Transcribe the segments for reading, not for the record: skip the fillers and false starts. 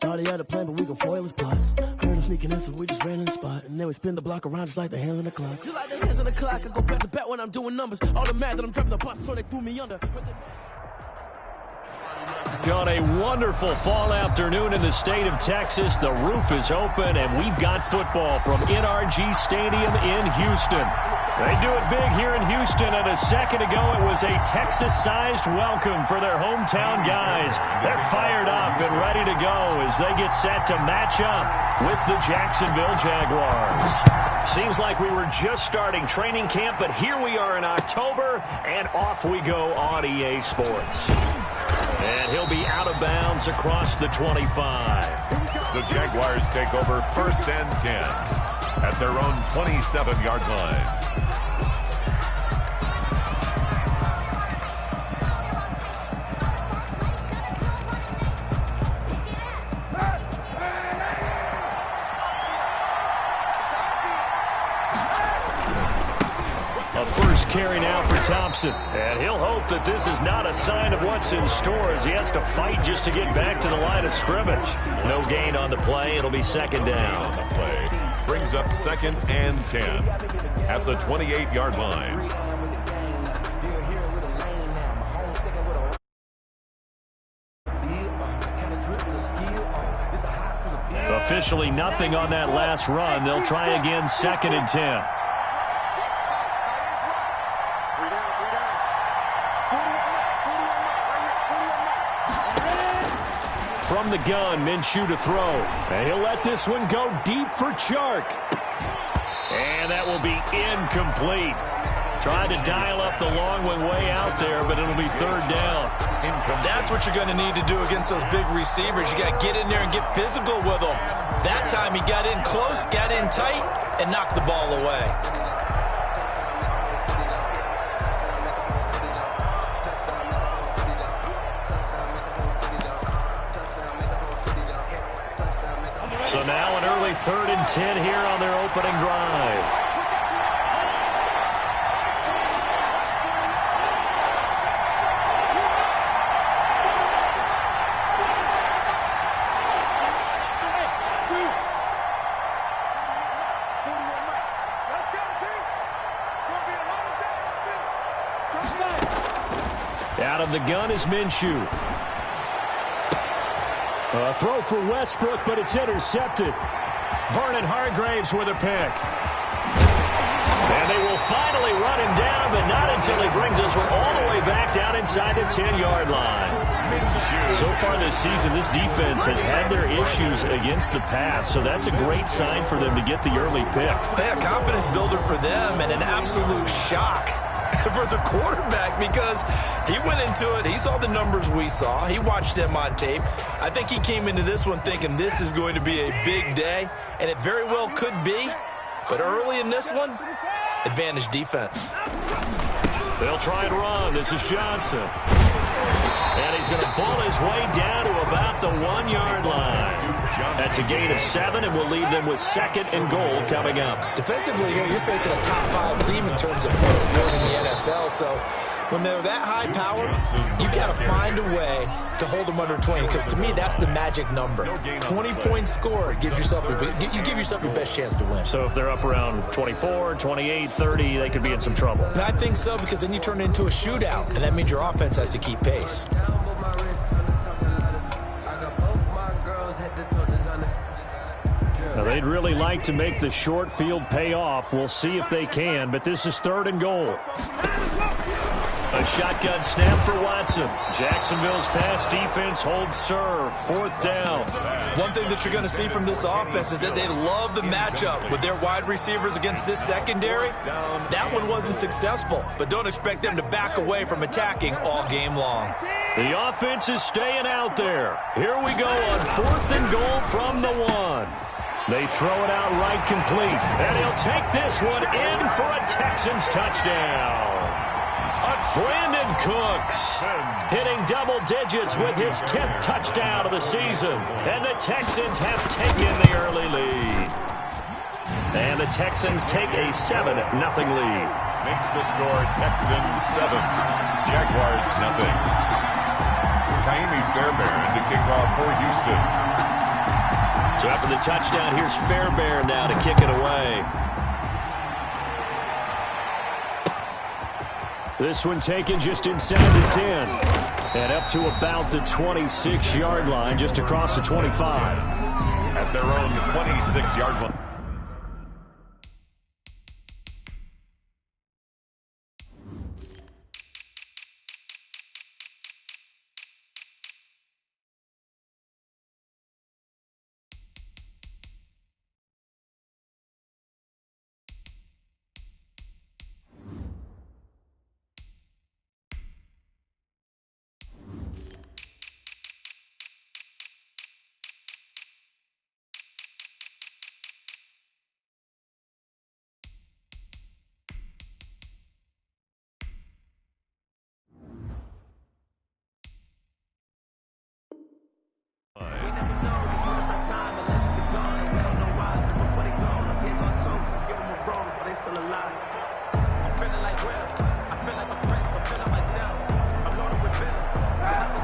Charlie had a plan, but we gon' foil his plot. Heard him sneaking in, so we just ran in the spot. And then we spin the block around just like the hands on the clock. Just like the hands on the clock, I go back to back when I'm doing numbers. All the mad that I'm driving the bus, so they threw me under. On a wonderful fall afternoon in the state of Texas, the roof is open, and we've got football from NRG Stadium in Houston. They do it big here in Houston, and a second ago it was a Texas-sized welcome for their hometown guys. They're fired up and ready to go as they get set to match up with the Jacksonville Jaguars. Seems like we were just starting training camp, but here we are in October, and off we go on EA Sports. And he'll be out of bounds across the 25. The Jaguars take over 1st and 10 at their own 27-yard line. A first carry now for Thompson. And he'll hope that this is not a sign of what's in store as he has to fight just to get back to the line of scrimmage. No gain on the play. It'll be second down. The play brings up 2nd and 10 at the 28-yard line. Officially nothing on that last run. They'll try again 2nd and 10. From the gun, Minshew to throw. And he'll let this one go deep for Chark. And that will be incomplete. Tried to dial up the long one way out there, but it'll be 3rd down. That's what you're going to need to do against those big receivers. You got to get in there and get physical with them. That time he got in close, got in tight, and knocked the ball away. So now an early 3rd and 10 here on their opening drive. Out of the gun is Minshew. A throw for Westbrook, but it's intercepted. Vernon Hargreaves with a pick. And they will finally run him down, but not until he brings us all the way back down inside the 10-yard line. So far this season, this defense has had their issues against the pass, so that's a great sign for them to get the early pick. Yeah, confidence builder for them and an absolute shock for the quarterback because he went into it. He saw the numbers we saw. He watched them on tape. I think he came into this one thinking this is going to be a big day, and it very well could be. But early in this one, advantage defense. They'll try and run. This is Johnson. And he's going to ball his way down to about the 1-yard line. That's a gain of 7, and we'll leave them with 2nd and goal coming up. Defensively here, you're facing a top 5 team in terms of points scored in the NFL. So when they're that high power, you got to find a way to hold them under 20. Because to me, that's the magic number. 20 points scored gives yourself you give yourself your best chance to win. So if they're up around 24, 28, 30, they could be in some trouble. I think so, because then you turn it into a shootout, and that means your offense has to keep pace. Now, they'd really like to make the short field pay off. We'll see if they can, but this is 3rd and goal. A shotgun snap for Watson. Jacksonville's pass defense holds serve. 4th down. One thing that you're going to see from this offense is that they love the matchup with their wide receivers against this secondary. That one wasn't successful, but don't expect them to back away from attacking all game long. The offense is staying out there. Here we go on 4th and goal from the 1. They throw it out right complete, and he'll take this one in for a Texans touchdown. Brandon Cooks hitting double digits with his 10th touchdown of the season, and the Texans have taken the early lead. And the Texans take a 7-0 lead. Makes the score Texans 7, Jaguars 0. Kaimi Fairbairn to kick off for Houston. So after the touchdown, here's Fairbairn now to kick it away. This one taken just inside the 10. And up to about the 26-yard line, just across the 25. At their own 26-yard line.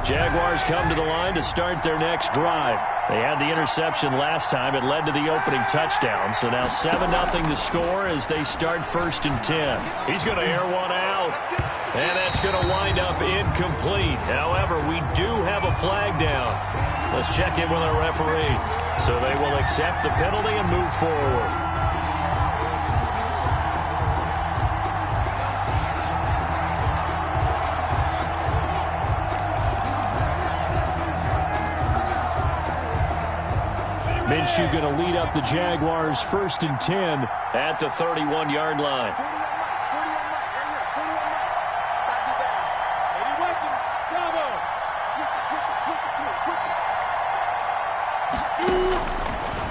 Jaguars come to the line to start their next drive. They had the interception last time. It led to the opening touchdown. So now 7-0 to score as they start 1st and 10. He's going to air one out. And that's going to wind up incomplete. However, we do have a flag down. Let's check in with our referee. So they will accept the penalty and move forward. Minshew going to lead up the Jaguars 1st and 10 at the 31-yard line.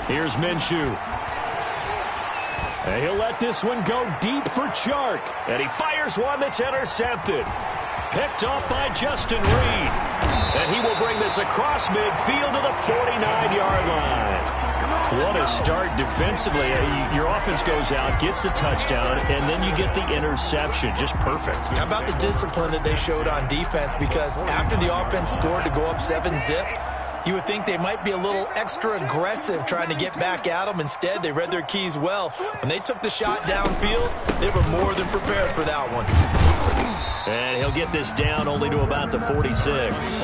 Here's Minshew. And he'll let this one go deep for Chark. And he fires one that's intercepted. Picked off by Justin Reed. And he will bring this across midfield to the 49-yard line. What a start defensively. Your offense goes out, gets the touchdown, and then you get the interception. Just perfect. How about the discipline that they showed on defense? Because after the offense scored to go up 7-zip, you would think they might be a little extra aggressive trying to get back at them. Instead, they read their keys well. When they took the shot downfield, they were more than prepared for that one. And he'll get this down only to about the 46.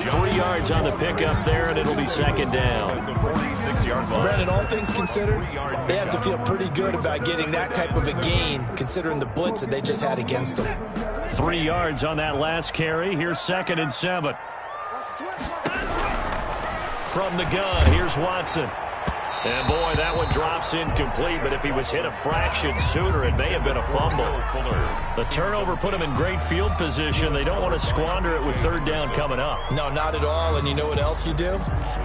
3 yards on the pickup there, and it'll be 2nd down. Brandon, all things considered, they have to feel pretty good about getting that type of a gain, considering the blitz that they just had against them. 3 yards on that last carry. Here's 2nd and 7. From the gun, here's Watson. And, boy, that one drops incomplete, but if he was hit a fraction sooner, it may have been a fumble. The turnover put him in great field position. They don't want to squander it with 3rd down coming up. No, not at all, and you know what else you do?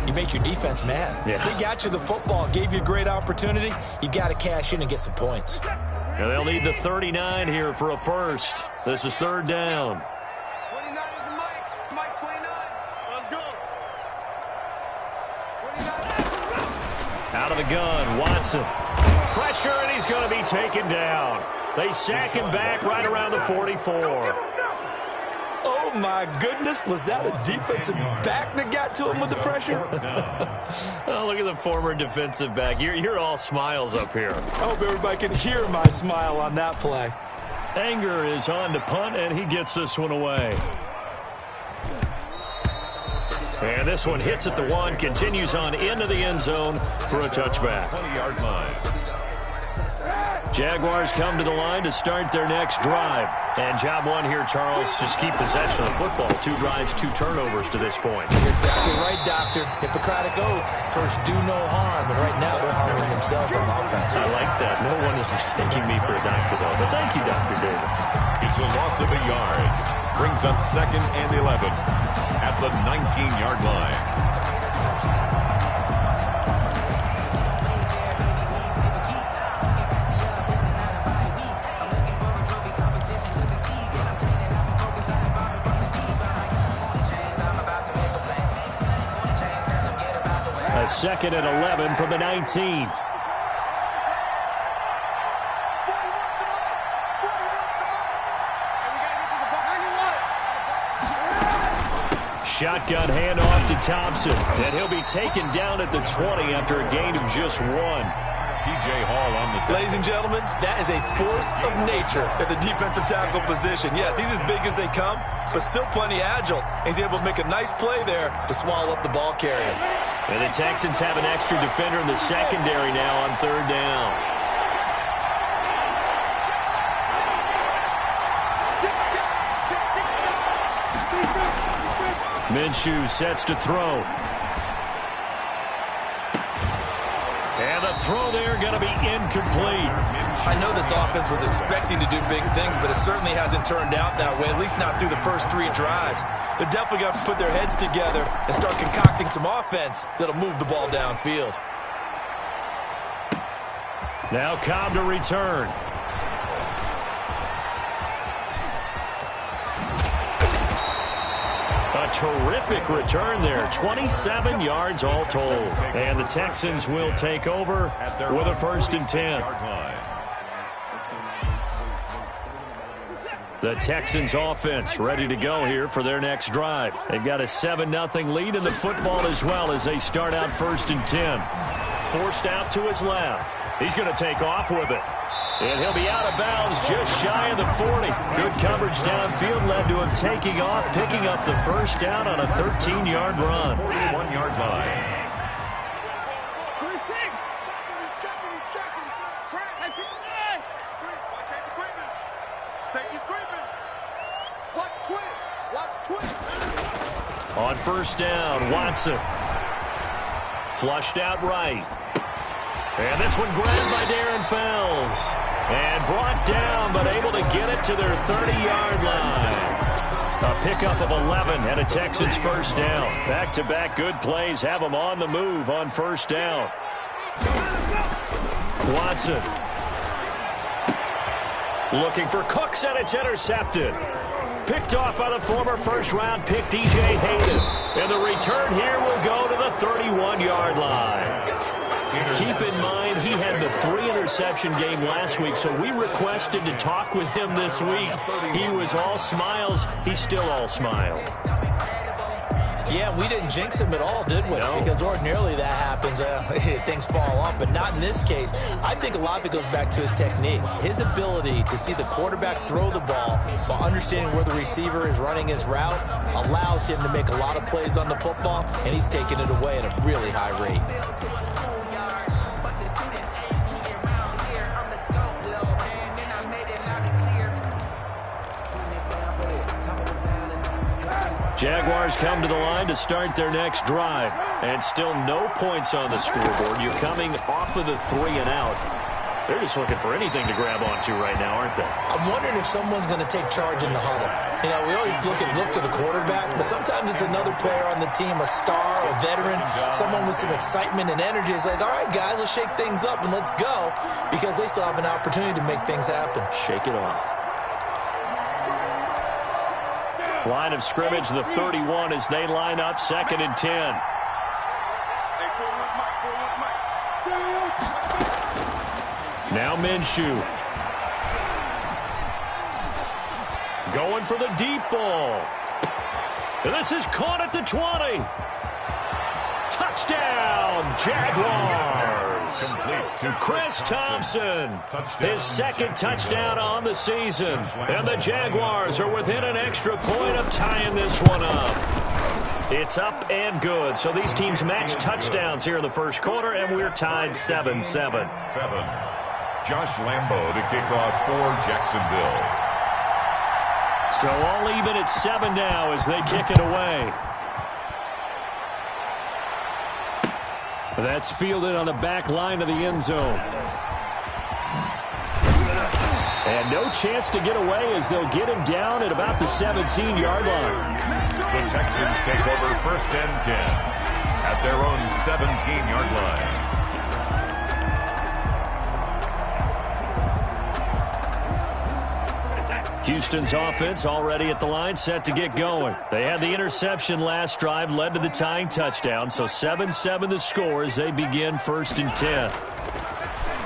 You make your defense mad. Yeah. They got you the football, gave you a great opportunity. You got to cash in and get some points. And they'll need the 39 here for a first. This is 3rd down. Out of the gun, Watson. Pressure, and he's going to be taken down. They sack him back right around the 44. Oh, my goodness. Was that a defensive back that got to him with the pressure? Oh, look at the former defensive back. You're all smiles up here. I hope everybody can hear my smile on that play. Anger is on to punt, and he gets this one away. And this one hits at the 1, continues on into the end zone for a touchback. 20-yard line. Jaguars come to the line to start their next drive. And job one here, Charles, just keep possession of the football. 2 drives, 2 turnovers to this point. You're exactly right, Doctor. Hippocratic oath. First, do no harm. And right now, they're harming themselves on offense. I like that. No one is mistaking me for a doctor, though. But thank you, Dr. Davis. It's a loss of a yard. Brings up 2nd and 11 at the 19-yard line. A 2nd and 11 from the 19. shotgun handoff to Thompson. And he'll be taken down at the 20 after a gain of just 1. T.J. Hall on the tackle. Ladies and gentlemen, that is a force of nature at the defensive tackle position. Yes, he's as big as they come, but still plenty agile. He's able to make a nice play there to swallow up the ball carrier. And the Texans have an extra defender in the secondary now on 3rd down. Minshew sets to throw. And the throw there going to be incomplete. I know this offense was expecting to do big things, but it certainly hasn't turned out that way, at least not through the first 3 drives. They're definitely going to put their heads together and start concocting some offense that'll move the ball downfield. Now Cobb to return. A terrific return there. 27 yards all told. And the Texans will take over with a 1st and 10. The Texans offense ready to go here for their next drive. They've got a 7-0 lead in the football as well as they start out 1st and 10. Forced out to his left. He's going to take off with it. And he'll be out of bounds just shy of the 40. Good coverage downfield led to him taking off, picking up the 1st down on a 13-yard run. 41-yard line. On 1st down, Watson. Flushed out right. And this one grabbed by Darren Fells. And brought down, but able to get it to their 30-yard line. A pickup of 11 and a Texans 1st down. Back-to-back good plays have them on the move on 1st down. Watson. Looking for Cooks, and it's intercepted. Picked off by the former 1st-round pick, DJ Hayden. And the return here will go to the 31-yard line. Keep in mind, he had the 3-interception game last week, so we requested to talk with him this week. He was all smiles. He's still all smiles. Yeah, we didn't jinx him at all, did we? No. Because ordinarily that happens. Things fall off, but not in this case. I think a lot of it goes back to his technique. His ability to see the quarterback throw the ball while understanding where the receiver is running his route allows him to make a lot of plays on the football, and he's taking it away at a really high rate. Jaguars come to the line to start their next drive. And still no points on the scoreboard. You're coming off of the 3 and out. They're just looking for anything to grab onto right now, aren't they? I'm wondering if someone's going to take charge in the huddle. You know, we always look to the quarterback, but sometimes it's another player on the team, a star, a veteran, someone with some excitement and energy. It's like, all right, guys, let's shake things up and let's go, because they still have an opportunity to make things happen. Shake it off. Line of scrimmage, the 31 as they line up 2nd and 10. Now Minshew. Going for the deep ball. And this is caught at the 20. Touchdown, Jaguars. Complete to Chris Thompson, his 2nd touchdown on the season. And the Jaguars are within an extra point of tying this one up. It's up and good. So these teams match touchdowns here in the 1st quarter, and we're tied 7-7. 7. Josh Lambo to kick off for Jacksonville. So all even at 7 now as they kick it away. That's fielded on the back line of the end zone. And no chance to get away as they'll get him down at about the 17-yard line. The Texans take over 1st and 10 at their own 17-yard line. Houston's offense already at the line, set to get going. They had the interception last drive, led to the tying touchdown, so 7-7 the score as they begin 1st and 10.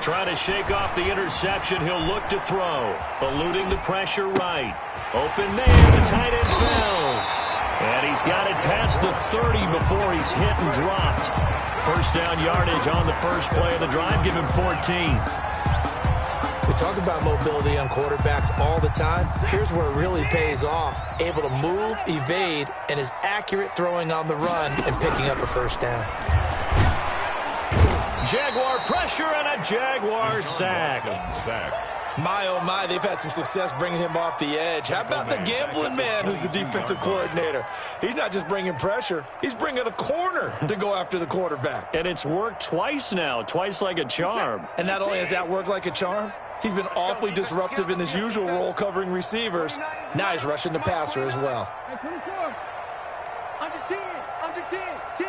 Trying to shake off the interception, he'll look to throw. Eluding the pressure right. Open man, the tight end Fells. And he's got it past the 30 before he's hit and dropped. First down yardage on the first play of the drive. Give him 14. We talk about mobility on quarterbacks all the time. Here's where it really pays off. Able to move, evade, and is accurate throwing on the run and picking up a first down. Jaguar pressure and a Jaguar sack. My, oh, my, they've had some success bringing him off the edge. How about the gambling man who's the defensive coordinator? He's not just bringing pressure. He's bringing a corner to go after the quarterback. And it's worked twice now, twice like a charm. And not only has that worked like a charm, he's been awfully disruptive in his usual role covering receivers. Now he's rushing the passer as well. Under 10, under 10, 10.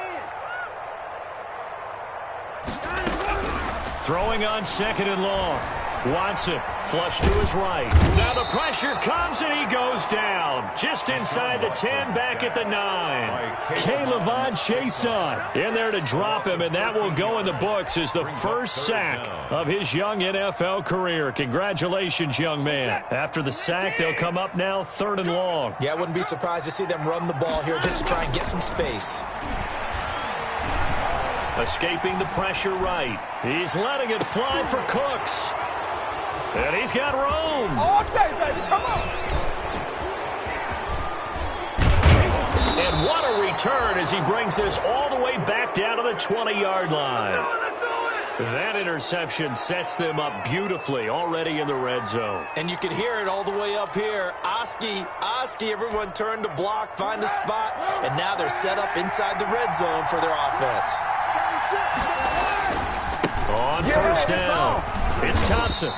Throwing on second and long. Watson, flush to his right. Now the pressure comes and he goes down. Just inside the 10, back at the 9. K'Lavon Chaisson in there to drop him, and that will go in the books as the first sack of his young NFL career. Congratulations, young man. After the sack, they'll come up now third and long. Yeah, I wouldn't be surprised to see them run the ball here just to try and get some space. Escaping the pressure right. He's letting it fly for Cooks. And he's got room. Okay, baby, come on. And what a return as he brings this all the way back down to the 20-yard line. That interception sets them up beautifully already in the red zone. And you can hear it all the way up here. Oski, everyone turned to block, find a spot, and now they're set up inside the red zone for their offense. On first down, it's Thompson.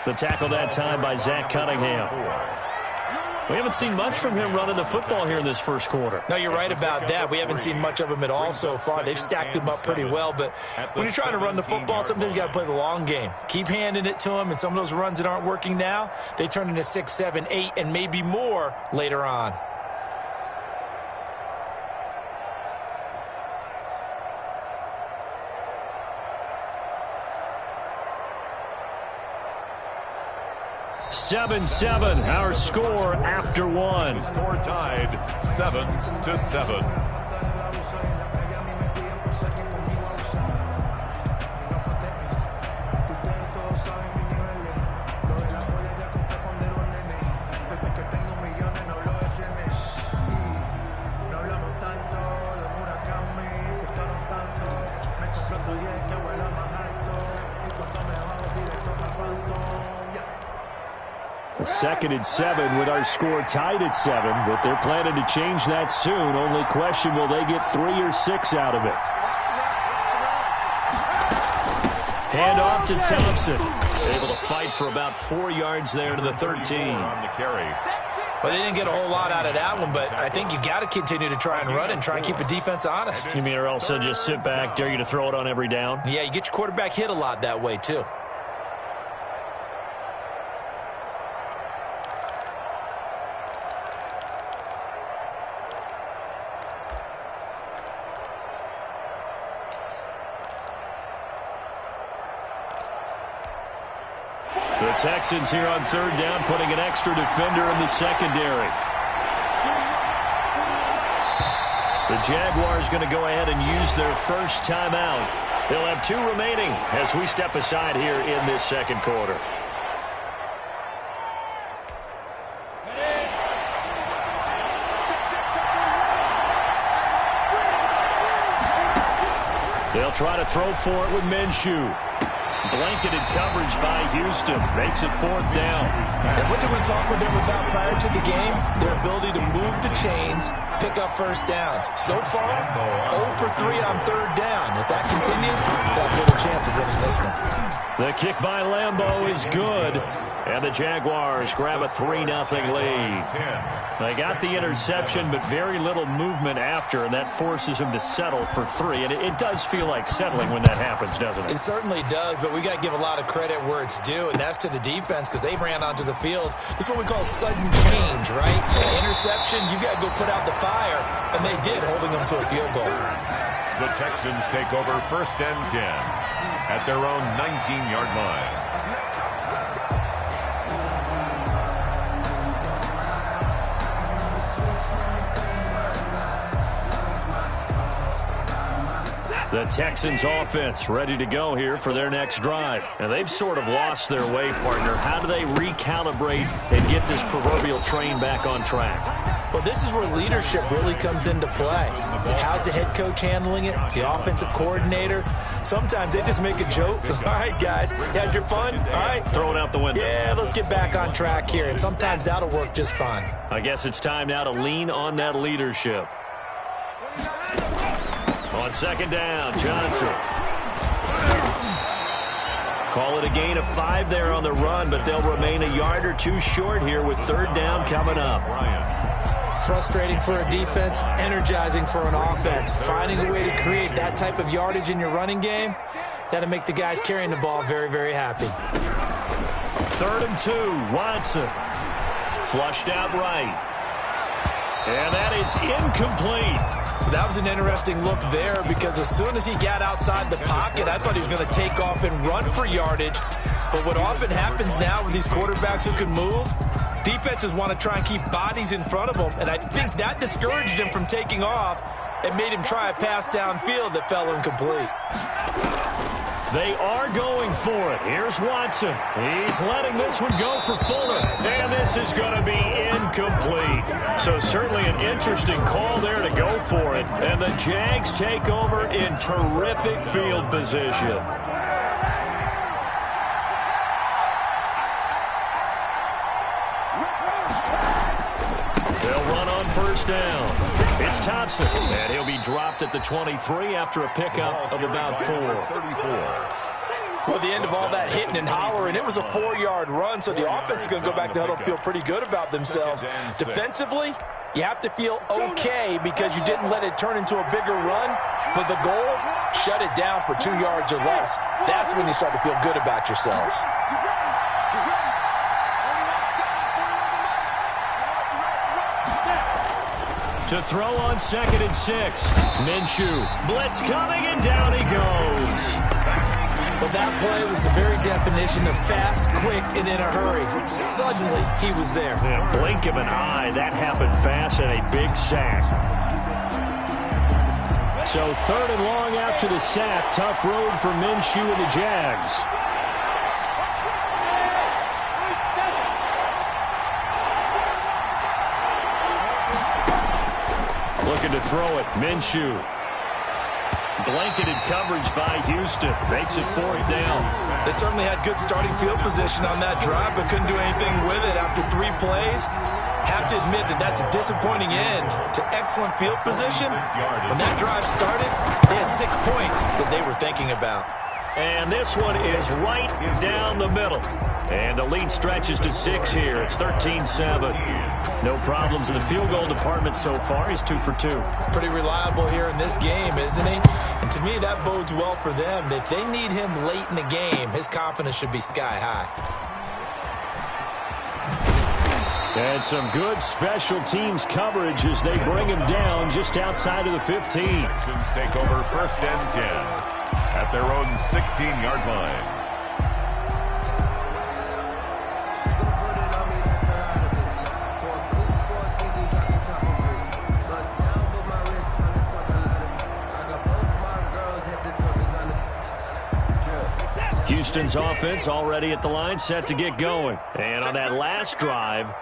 The tackle that time by Zach Cunningham. We haven't seen much from him running the football here in this first quarter. No, you're right about that. We haven't seen much of him at all so far. They've stacked him up pretty well, but when you're trying to run the football, sometimes you got to play the long game. Keep handing it to him, and some of those runs that aren't working now, they turn into 6, 7, 8, and maybe more later on. Seven, our score after one. Score tied 7-7. Second and 7 with our score tied at 7, but they're planning to change that soon. Only question, will they get 3 or 6 out of it? Hand off to Thompson. Able to fight for about 4 yards there to the 13. On the carry. Well, they didn't get a whole lot out of that one, but I think you got to continue to try and run and try and keep the defense honest. You mean or else they'll just sit back, dare you to throw it on every down? Yeah, you get your quarterback hit a lot that way, too. The Texans here on third down, putting an extra defender in the secondary. The Jaguars going to go ahead and use their first timeout. They'll have 2 remaining as we step aside here in this second quarter. They'll try to throw for it with Minshew. Blanketed coverage by Houston. Makes it 4th down. And what did we talk with them about prior to the game? Their ability to move the chains, pick up first downs. So far, 0 for 3 on third down. If that continues, they'll have a little chance of winning this one. The kick by Lambeau is good. And the Jaguars grab a 3-0 lead. They got the interception, but very little movement after, and that forces them to settle for 3. And it does feel like settling when that happens, doesn't it? It certainly does, but we got to give a lot of credit where it's due, and that's to the defense because they ran onto the field. This is what we call sudden change, right? An interception, you got to go put out the fire, and they did, holding them to a field goal. The Texans take over 1st and 10 at their own 19-yard line. The Texans offense ready to go here for their next drive. And they've sort of lost their way, partner. How do they recalibrate and get this proverbial train back on track? Well, this is where leadership really comes into play. How's the head coach handling it? The offensive coordinator? Sometimes they just make a joke. All right, guys, you had your fun? All right. Throw it out the window. Yeah, let's get back on track here. And sometimes that'll work just fine. I guess it's time now to lean on that leadership. On second down, Johnson. Call it a gain of 5 there on the run, but they'll remain a yard or 2 short here with third down coming up. Frustrating for a defense, energizing for an offense. Finding a way to create that type of yardage in your running game, that'll make the guys carrying the ball very, very happy. 3rd and 2, Watson. Flushed out right. And that is incomplete. That was an interesting look there because as soon as he got outside the pocket, I thought he was going to take off and run for yardage. But what often happens now with these quarterbacks who can move, defenses want to try and keep bodies in front of them, and I think that discouraged him from taking off and made him try a pass downfield that fell incomplete. They are going for it. Here's Watson. He's letting this one go for Fuller. And this is going to be incomplete. So certainly an interesting call there to go for it. And the Jags take over in terrific field position. They'll run on first down. It's Thompson, and he'll be dropped at the 23 after a pickup of about 4. Well, the end of all that hitting and hollering, it was a 4-yard run, so the offense is going to go back to huddle and feel pretty good about themselves. Defensively, you have to feel okay because you didn't let it turn into a bigger run, but the goal, shut it down for 2 yards or less. That's when you start to feel good about yourselves. To throw on 2nd and 6. Minshew. Blitz coming, and down he goes. Well, that play was the very definition of fast, quick, and in a hurry. Suddenly, he was there. Yeah, blink of an eye. That happened fast and a big sack. So 3rd and long after the sack. Tough road for Minshew and the Jags. Looking to throw it. Minshew. Blanketed coverage by Houston. Makes it 4th down. They certainly had good starting field position on that drive, but couldn't do anything with it after 3 plays. Have to admit that that's a disappointing end to excellent field position. When that drive started, they had 6 points that they were thinking about. And this one is right down the middle. And the lead stretches to 6 here. It's 13-7. No problems in the field goal department so far. He's 2 for 2. Pretty reliable here in this game, isn't he? And to me, that bodes well for them. If they need him late in the game, his confidence should be sky high. And some good special teams coverage as they bring him down just outside of the 15. Texans take over 1st and 10 at their own 16-yard line. Houston's offense already at the line, set to get going. And on that last drive,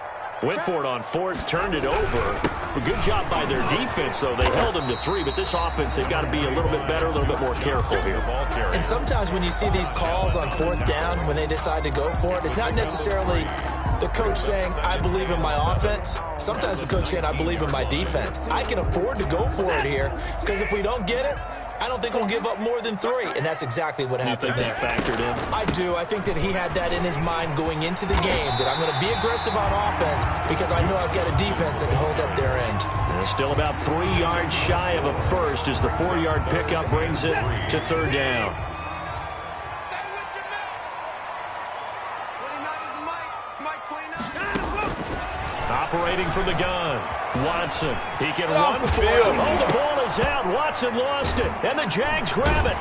went for it on 4th, turned it over. A good job by their defense, though. They held them to 3, but this offense, they've got to be a little bit better, a little bit more careful here. And sometimes when you see these calls on 4th down, when they decide to go for it, it's not necessarily the coach saying, I believe in my offense. Sometimes the coach saying, I believe in my defense. I can afford to go for it here, because if we don't get it, I don't think we'll give up more than 3, and that's exactly what happened there. You think that factored in? I do. I think that he had that in his mind going into the game, that I'm going to be aggressive on offense because I know I've got a defense that can hold up their end. And still about 3 yards shy of a first as the 4-yard pickup brings it to 3rd down. Operating from the gun. Watson. He can run for it. Oh, the ball is out. Watson lost it. And the Jags grab it.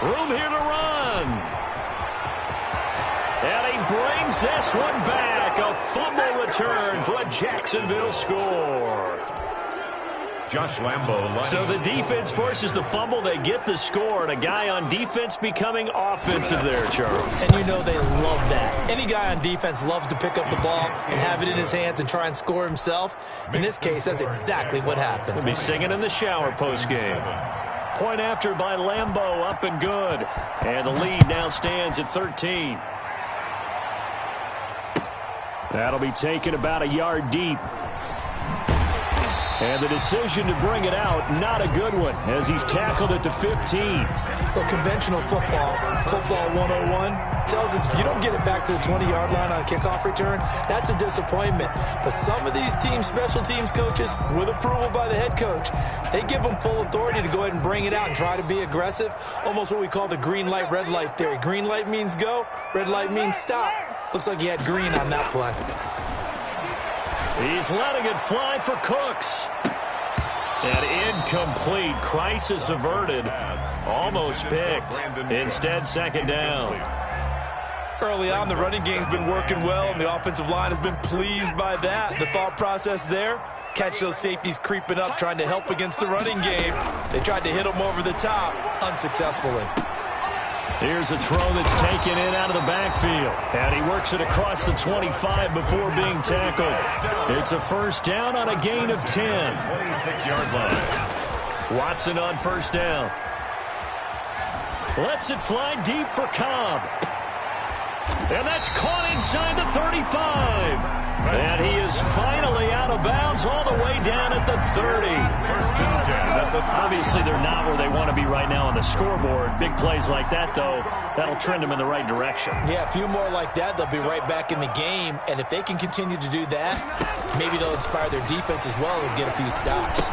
Room here to run. And he brings this one back. A fumble return for a Jacksonville score. Josh Lambo. So the defense forces the fumble. They get the score, and a guy on defense becoming offensive there, Charles. And you know they love that. Any guy on defense loves to pick up the ball and have it in his hands and try and score himself. In this case, that's exactly what happened. We'll be singing in the shower postgame. Point after by Lambo, up and good. And the lead now stands at 13. That'll be taken about a yard deep. And the decision to bring it out, not a good one, as he's tackled at the 15. Well, conventional football 101, tells us if you don't get it back to the 20-yard line on a kickoff return, that's a disappointment. But some of these special teams coaches, with approval by the head coach, they give them full authority to go ahead and bring it out and try to be aggressive, almost what we call the green light, red light theory. Green light means go, red light means stop. Looks like he had green on that play. He's letting it fly for Cooks. And incomplete. Crisis averted. Almost picked. Instead, second down. Early on, the running game's been working well, and the offensive line has been pleased by that. The thought process there, catch those safeties creeping up, trying to help against the running game. They tried to hit them over the top, unsuccessfully. Here's a throw that's taken in out of the backfield. And he works it across the 25 before being tackled. It's a first down on a gain of 10. 26-yard line. Watson on first down. Lets it fly deep for Cobb. And that's caught inside the 35. And he is finally out of bounds all the way down at the 30. Obviously, they're not where they want to be right now on the scoreboard. Big plays like that, though, that'll trend them in the right direction. Yeah, a few more like that, they'll be right back in the game. And if they can continue to do that, maybe they'll inspire their defense as well and get a few stops.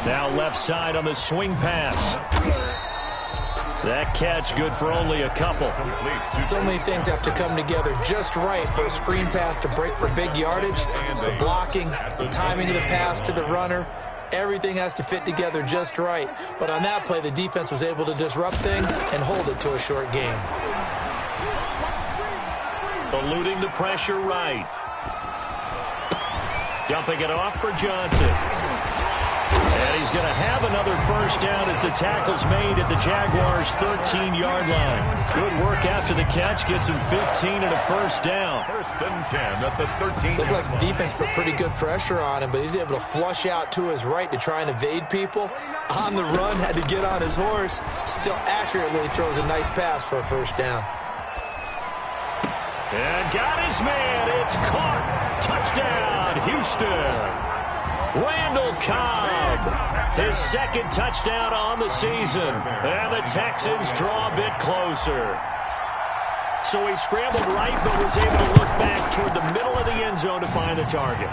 Now left side on the swing pass. That catch good for only a couple. So many things have to come together just right for a screen pass to break for big yardage. The blocking, the timing of the pass to the runner, everything has to fit together just right. But on that play, the defense was able to disrupt things and hold it to a short game. Eluding the pressure right. Dumping it off for Johnson. And he's going to have another first down as the tackle's made at the Jaguars' 13-yard line. Good work after the catch. Gets him 15 and a first down. First and 10 at the 13. Looked like the defense put pretty good pressure on him, but he's able to flush out to his right to try and evade people. On the run, had to get on his horse. Still accurately throws a nice pass for a first down. And got his man. It's caught. Touchdown, Houston. Randall Cobb, his second touchdown on the season. And the Texans draw a bit closer. So he scrambled right, but was able to look back toward the middle of the end zone to find the target.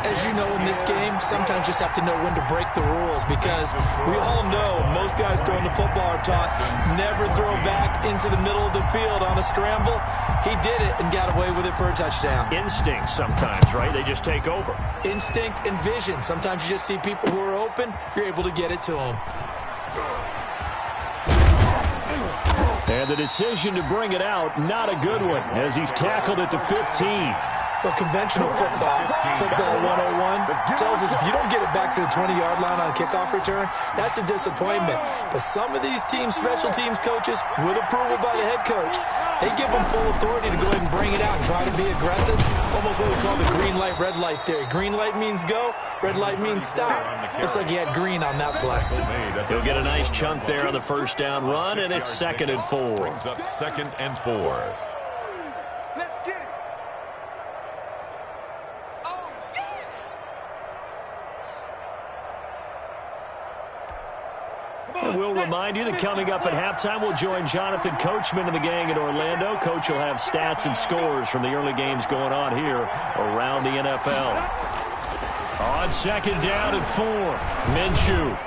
As you know, in this game, sometimes you just have to know when to break the rules, because we all know most guys throwing the football are taught never throw back into the middle of the field on a scramble. He did it and got away with it for a touchdown. Instinct sometimes, right? They just take over. Instinct and vision. Sometimes you just see people who are open, you're able to get it to them. And the decision to bring it out, not a good one, as he's tackled at the 15. Well, conventional football 101, tells us if you don't get it back to the 20-yard line on a kickoff return, that's a disappointment. But some of these special teams coaches, with approval by the head coach, they give them full authority to go ahead and bring it out and try to be aggressive. Almost what we call the green light, red light theory. Green light means go, red light means stop. Looks like he had green on that play. He'll get a nice chunk there on the first down run, and it's 2nd and 4. Brings up 2nd and 4. Let's get it. Oh, yeah. And we'll remind you that coming up at halftime, we'll join Jonathan Coachman and the gang in Orlando. Coach will have stats and scores from the early games going on here around the NFL. On 2nd down and 4, Minshew.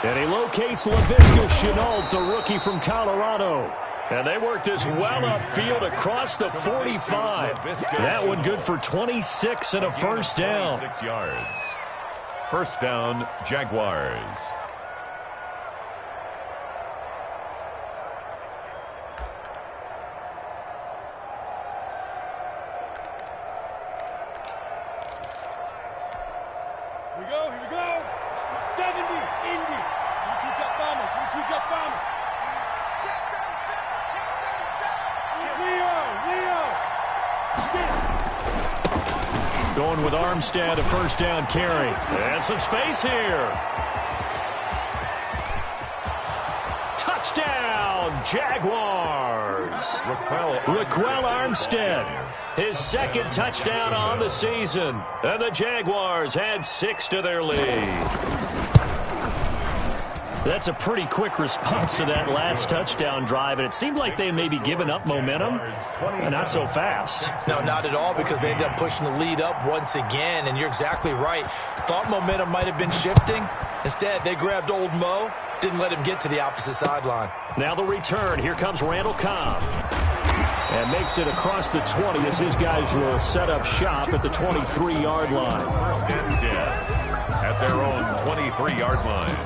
And he locates Laviska Shenault, the rookie from Colorado. And they work this well upfield across the 45. That one good for 26 and a first down. 6 yards. First down, Jaguars. Here we go. Going with Armstead, a first down carry. And some space here. Touchdown, Jaguars. Raquel Armstead, his second touchdown on the season. And the Jaguars add 6 to their lead. That's a pretty quick response to that last touchdown drive, and it seemed like they may be giving up momentum. Not so fast. No, not at all, because they ended up pushing the lead up once again, and you're exactly right. Thought momentum might have been shifting. Instead, they grabbed old Mo, didn't let him get to the opposite sideline. Now the return. Here comes Randall Cobb. And makes it across the 20 as his guys will set up shop at the 23-yard line. First and 10 at their own 23-yard line.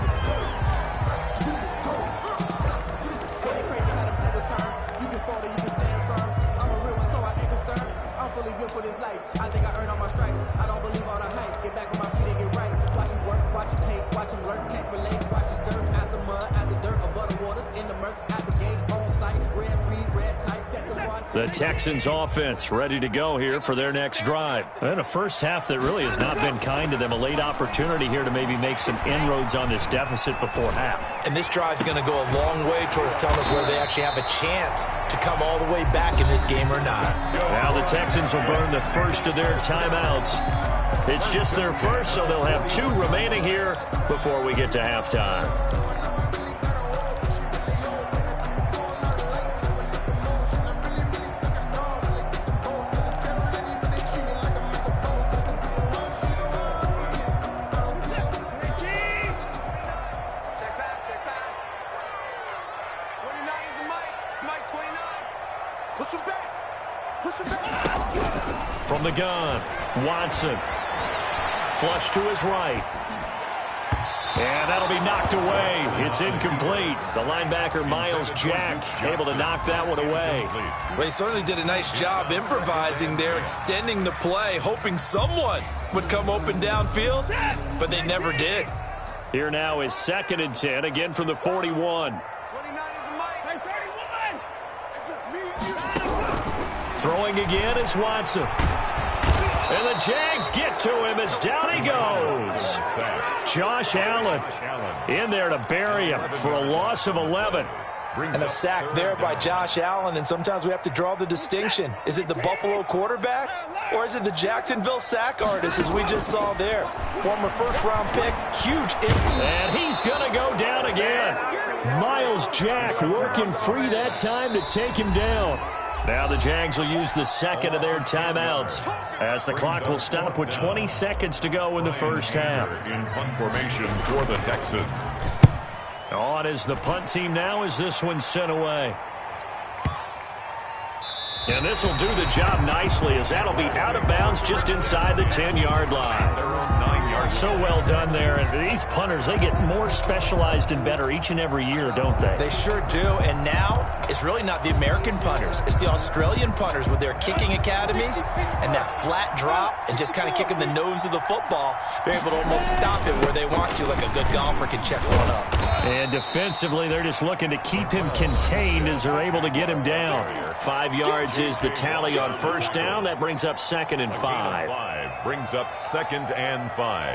For this life, I think I earned all my stripes. I don't believe all the hype. Get back on my feet and get right. Watch him work, watch him hate, watch him lurk, can't relate. Watch him skirt out the mud, out the dirt, above the waters, in the murks, at the gate, on site. Red free, red tight, set the watch. The Texans offense ready to go here for their next drive. And a first half that really has not been kind to them. A late opportunity here to maybe make some inroads on this deficit before half. And this drive's going to go a long way towards telling us whether they actually have a chance to come all the way back in this game or not. Now the Texans will burn the first of their timeouts. It's just their first, so they'll have 2 remaining here before we get to halftime. From the gun, Watson. Flush to his right. And that'll be knocked away. It's incomplete. The linebacker, Miles Jack, able to knock that one away. Well, he certainly did a nice job improvising there, extending the play, hoping someone would come open downfield, but they never did. Here now is 2nd and 10, again from the 41. Throwing again is Watson. And the Jags get to him as down he goes. Josh Allen in there to bury him for a loss of 11. And a sack there by Josh Allen, and sometimes we have to draw the distinction. Is it the Buffalo quarterback, or is it the Jacksonville sack artist, as we just saw there? Former first-round pick, huge impact. And he's going to go down again. Miles Jack working free that time to take him down. Now the Jags will use the second of their timeouts as the clock will stop with 20 seconds to go in the first half. In punt formation for the Texans. On is the punt team now as this one's sent away. And this will do the job nicely as that'll be out of bounds just inside the 10-yard line. So well done there. And these punters, they get more specialized and better each and every year, don't they? They sure do. And now it's really not the American punters. It's the Australian punters with their kicking academies and that flat drop and just kind of kicking the nose of the football. They're able to almost stop it where they want to, like a good golfer can check one up. And defensively, they're just looking to keep him contained as they're able to get him down. 5 yards is the tally on first down. That brings up 2nd and 5. Brings up 2nd and 5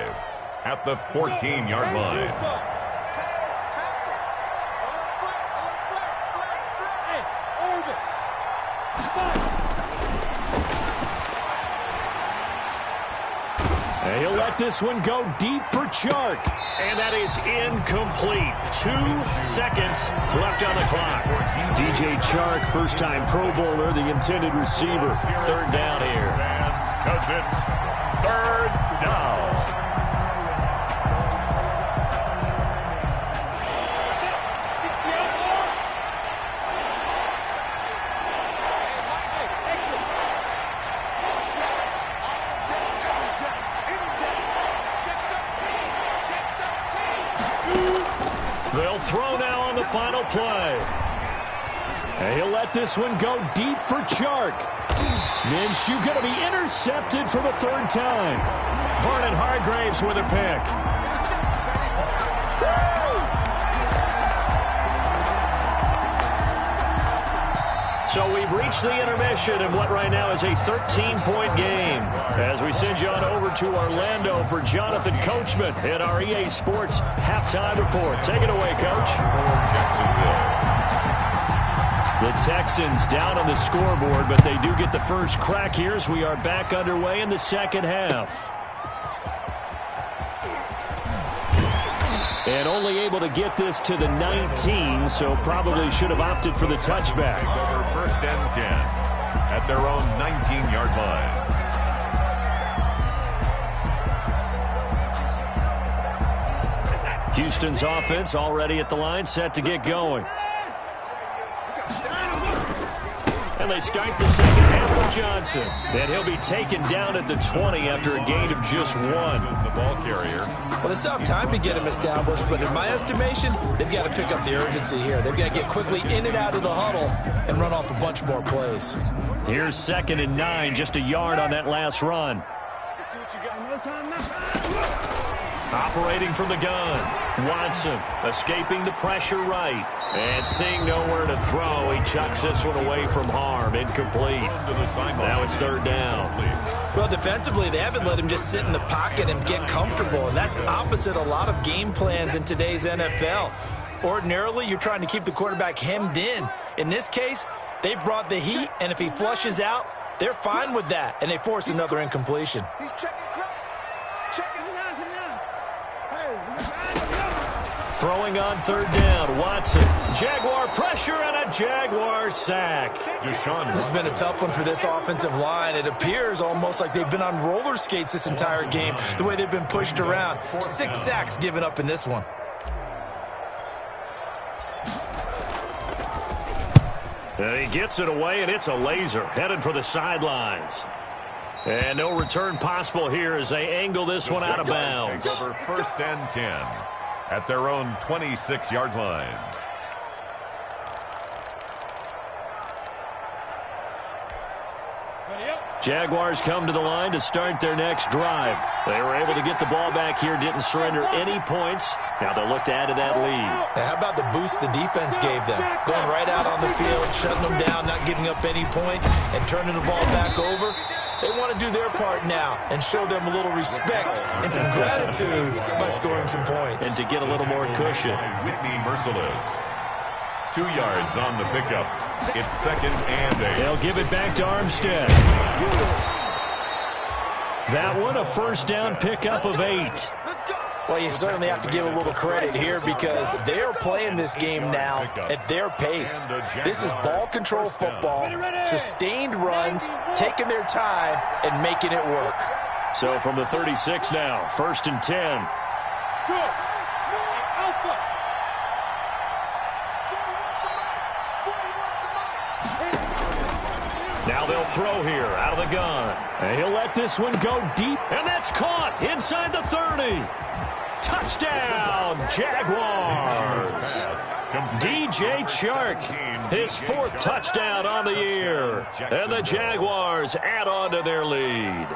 at the 14-yard line. And he'll let this one go deep for Chark. And that is incomplete. 2 seconds left on the clock. DJ Chark, first-time Pro Bowler, the intended receiver. 3rd down here. Because it's 3rd down. They'll throw now on the final play. And he'll let this one go deep for Chark. Minshew going to be intercepted for the 3rd time. Vernon Hargreaves with a pick. So we've reached the intermission in what right now is a 13-point game. As we send you on over to Orlando for Jonathan Coachman in our EA Sports Halftime Report. Take it away, Coach. The Texans down on the scoreboard, but they do get the first crack here as we are back underway in the second half. And only able to get this to the 19, so probably should have opted for the touchback. Over first and 10 at their own 19-yard line. Houston's offense already at the line, set to get going. And they start the second half with Johnson. And he'll be taken down at the 20 after a gain of just 1. The ball carrier. Well, they still have time to get him established, but in my estimation, they've got to pick up the urgency here. They've got to get quickly in and out of the huddle and run off a bunch more plays. Here's 2nd and 9, just a yard on that last run. Operating from the gun. Watson escaping the pressure right. And seeing nowhere to throw, he chucks this one away from harm. Incomplete. Now it's 3rd down. Well, defensively, they haven't let him just sit in the pocket and get comfortable. And that's opposite a lot of game plans in today's NFL. Ordinarily, you're trying to keep the quarterback hemmed in. In this case, they brought the heat, and if he flushes out, they're fine with that. And they force another incompletion. He's checking. Throwing on 3rd down, Watson. Jaguar pressure and a Jaguar sack. This has been a tough one for this offensive line. It appears almost like they've been on roller skates this entire game, the way they've been pushed around. 6 sacks given up in this one. And he gets it away, and it's a laser headed for the sidelines. And no return possible here as they angle this one out of bounds. Take over 1st and 10 at their own 26-yard line. Jaguars come to the line to start their next drive. They were able to get the ball back here, didn't surrender any points. Now they'll look to add to that lead. Now, how about the boost the defense gave them? Going right out on the field, shutting them down, not giving up any points, and turning the ball back over. They want to do their part now and show them a little respect and some gratitude by scoring some points. And to get a little more cushion. Whitney Merciless. 2 yards on the pickup. It's 2nd and 8. They'll give it back to Armstead. That one a 1st down pickup of 8. Well, you certainly have to give a little credit here because they are playing this game now at their pace. This is ball control football, sustained runs, taking their time, and making it work. So from the 36 now, 1st and 10. Now they'll throw here out of the gun. And he'll let this one go deep, and that's caught inside the 30. Touchdown, Jaguars. DJ Chark, his 4th touchdown on the year. And the Jaguars add on to their lead.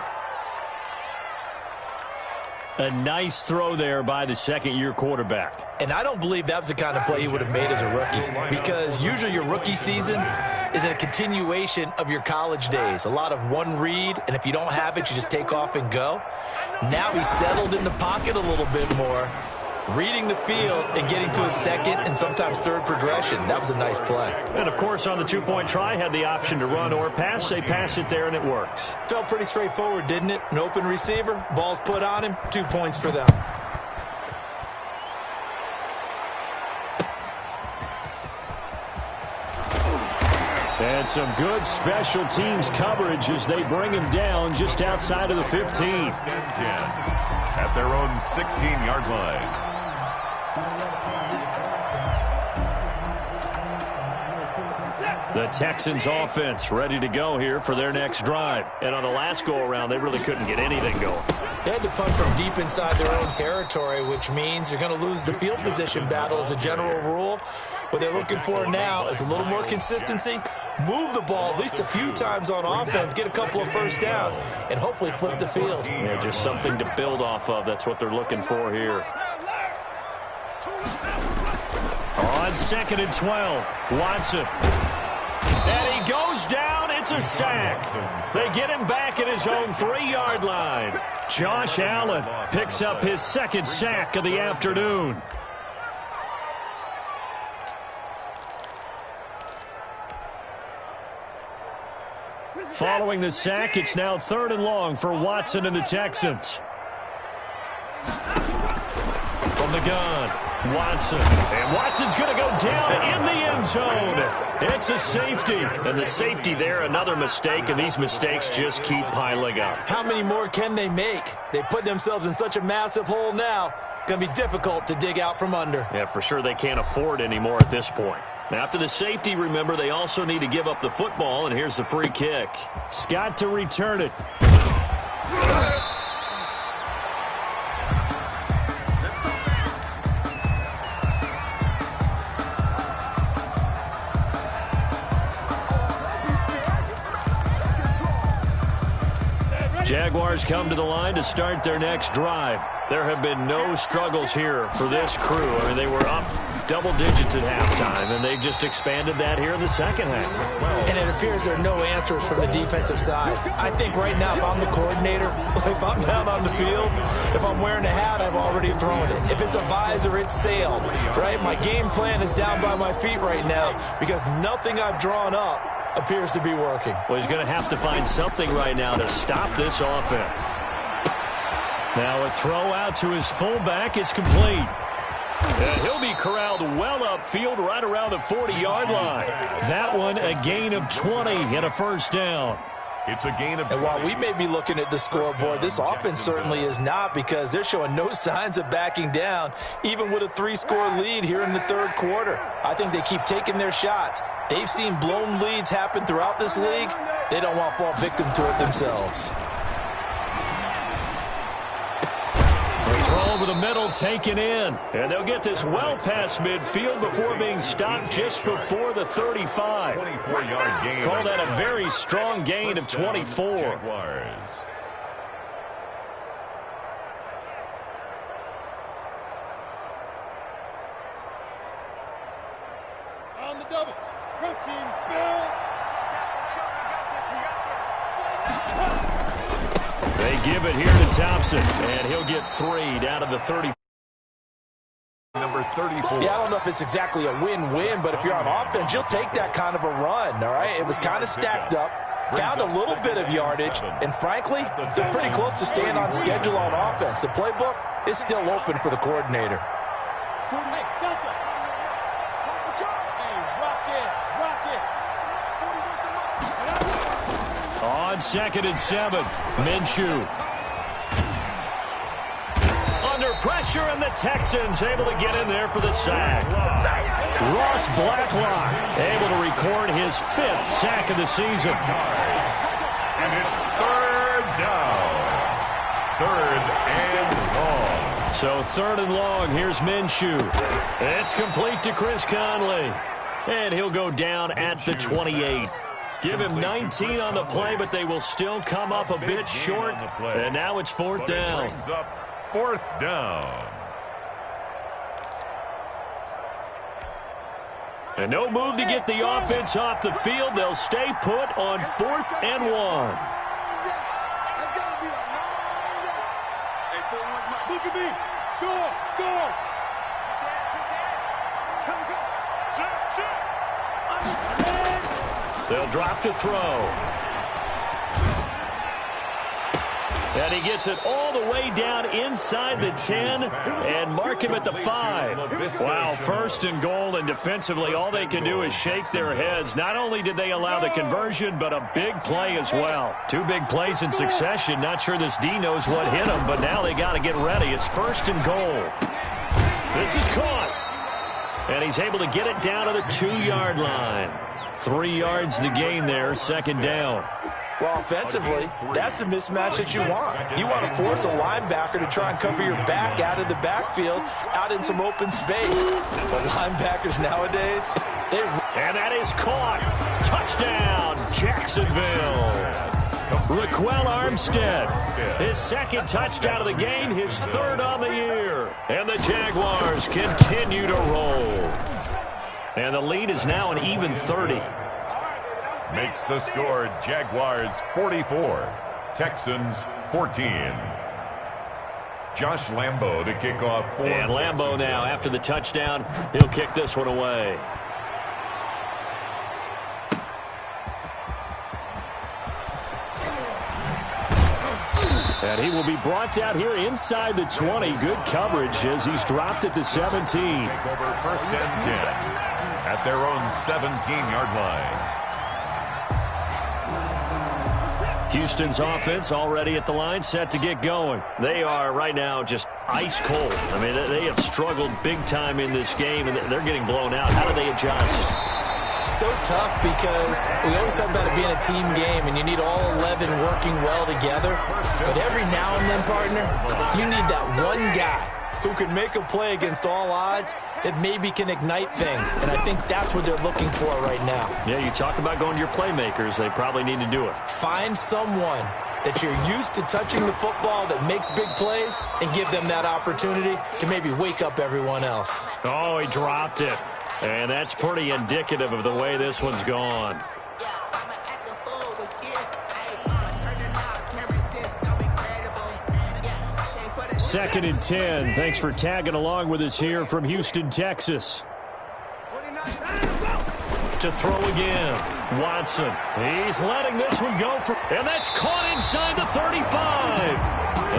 A nice throw there by the 2nd-year quarterback. And I don't believe that was the kind of play he would have made as a rookie, because usually your rookie season is a continuation of your college days. A lot of one read, and if you don't have it, you just take off and go. Now he's settled in the pocket a little bit more, reading the field and getting to his 2nd and sometimes 3rd progression. That was a nice play. And, of course, on the 2-point try, had the option to run or pass. They pass it there, and it works. Felt pretty straightforward, didn't it? An open receiver, ball's put on him, 2 points for them. And some good special teams coverage as they bring him down just outside of the 15. 1st and 10 at their own 16-yard line. The Texans offense ready to go here for their next drive. And on the last go-around, they really couldn't get anything going. They had to punt from deep inside their own territory, which means you're going to lose the field position battle as a general rule. What they're looking for now is a little more consistency, move the ball at least a few times on offense, get a couple of 1st downs, and hopefully flip the field. Yeah, just something to build off of. That's what they're looking for here. On 2nd and 12, Watson. And he goes down. It's a sack. They get him back at his own 3-yard line. Josh Allen picks up his second sack of the afternoon. Following the sack, it's now 3rd and long for Watson and the Texans. From the gun, Watson. And Watson's going to go down in the end zone. It's a safety. And the safety there, another mistake, and these mistakes just keep piling up. How many more can they make? They put themselves in such a massive hole now. Going to be difficult to dig out from under. Yeah, for sure they can't afford any more at this point. After the safety, remember, they also need to give up the football, and here's the free kick. Scott to return it. Jaguars come to the line to start their next drive. There have been no struggles here for this crew. I mean, they were up double digits at halftime, and they just expanded that here in the second half. And it appears there are no answers from the defensive side. I think right now, if I'm the coordinator, if I'm down on the field, if I'm wearing a hat, I've already thrown it. If it's a visor, it's sailed, right? My game plan is down by my feet right now because nothing I've drawn up appears to be working. Well, he's going to have to find something right now to stop this offense. Now a throw out to his fullback is complete. And he'll be corralled well upfield right around the 40-yard line. That one a gain of 20 and a first down. It's a gain of 20. And while we may be looking at the scoreboard, this offense certainly is not because they're showing no signs of backing down, even with a 3-score lead here in the third quarter. I think they keep taking their shots. They've seen blown leads happen throughout this league. They don't want to fall victim to it themselves. Throw over the middle, taken in. And they'll get this well past midfield before being stopped just before the 35. 24-yard gain. Call that a very strong gain of 24. Jaguars. On the double. Coaching spill. They give it here to Thompson, and he'll get 3 down to the 30. Number 34. Yeah, I don't know if it's exactly a win-win, but if you're on offense, you'll take that kind of a run, all right? It was kind of stacked up, found a little bit of yardage, and frankly, they're pretty close to staying on schedule on offense. The playbook is still open for the coordinator. Hey, Johnson. Hey, rock it. On 2nd and 7, Minshew. Under pressure, and the Texans able to get in there for the sack. Ross Blacklock able to record his 5th sack of the season. And it's 3rd down. 3rd and long. So 3rd and long, here's Minshew. It's complete to Chris Conley. And he'll go down at the 28. Give him 19 on the play, but they will still come up a bit short. And now it's 4th down. 4th down. And no move to get the offense off the field. They'll stay put on 4th and 1. Look at me. Go. They'll drop to throw. And he gets it all the way down inside the 10 and mark him at the 5. Wow, 1st and goal, and defensively all they can do is shake their heads. Not only did they allow the conversion, but a big play as well. 2 big plays in succession. Not sure this D knows what hit him, but now they got to get ready. It's 1st and goal. This is caught. And he's able to get it down to the 2-yard line. 3 yards the gain there, 2nd down. Well, offensively, that's the mismatch that you want. You want to force a linebacker to try and cover your back out of the backfield, out in some open space. But linebackers nowadays, and that is caught. Touchdown, Jacksonville. Raquel Armstead, his 2nd touchdown of the game, his 3rd on the year. And the Jaguars continue to roll. And the lead is now an even 30. makes the score Jaguars 44, Texans 14. Josh Lambo to kick off for And Lambo now, after the touchdown, he'll kick this one away. And he will be brought down here inside the 20. Good coverage as he's dropped at the 17. Take over first and 10 at their own 17-yard line. Houston's offense already at the line, set to get going. They are right now just ice cold. I mean, they have struggled big time in this game, and they're getting blown out. How do they adjust? So tough because we always talk about it being a team game and you need all 11 working well together. But every now and then, partner, you need that one guy who can make a play against all odds that maybe can ignite things. And I think that's what they're looking for right now. Yeah, you talk about going to your playmakers. They probably need to do it. Find someone that you're used to touching the football that makes big plays and give them that opportunity to maybe wake up everyone else. Oh, he dropped it. And that's pretty indicative of the way this one's gone. Second and 10. Thanks for tagging along with us here from Houston, Texas. To throw again. Watson. He's letting this one go for, and that's caught inside the 35.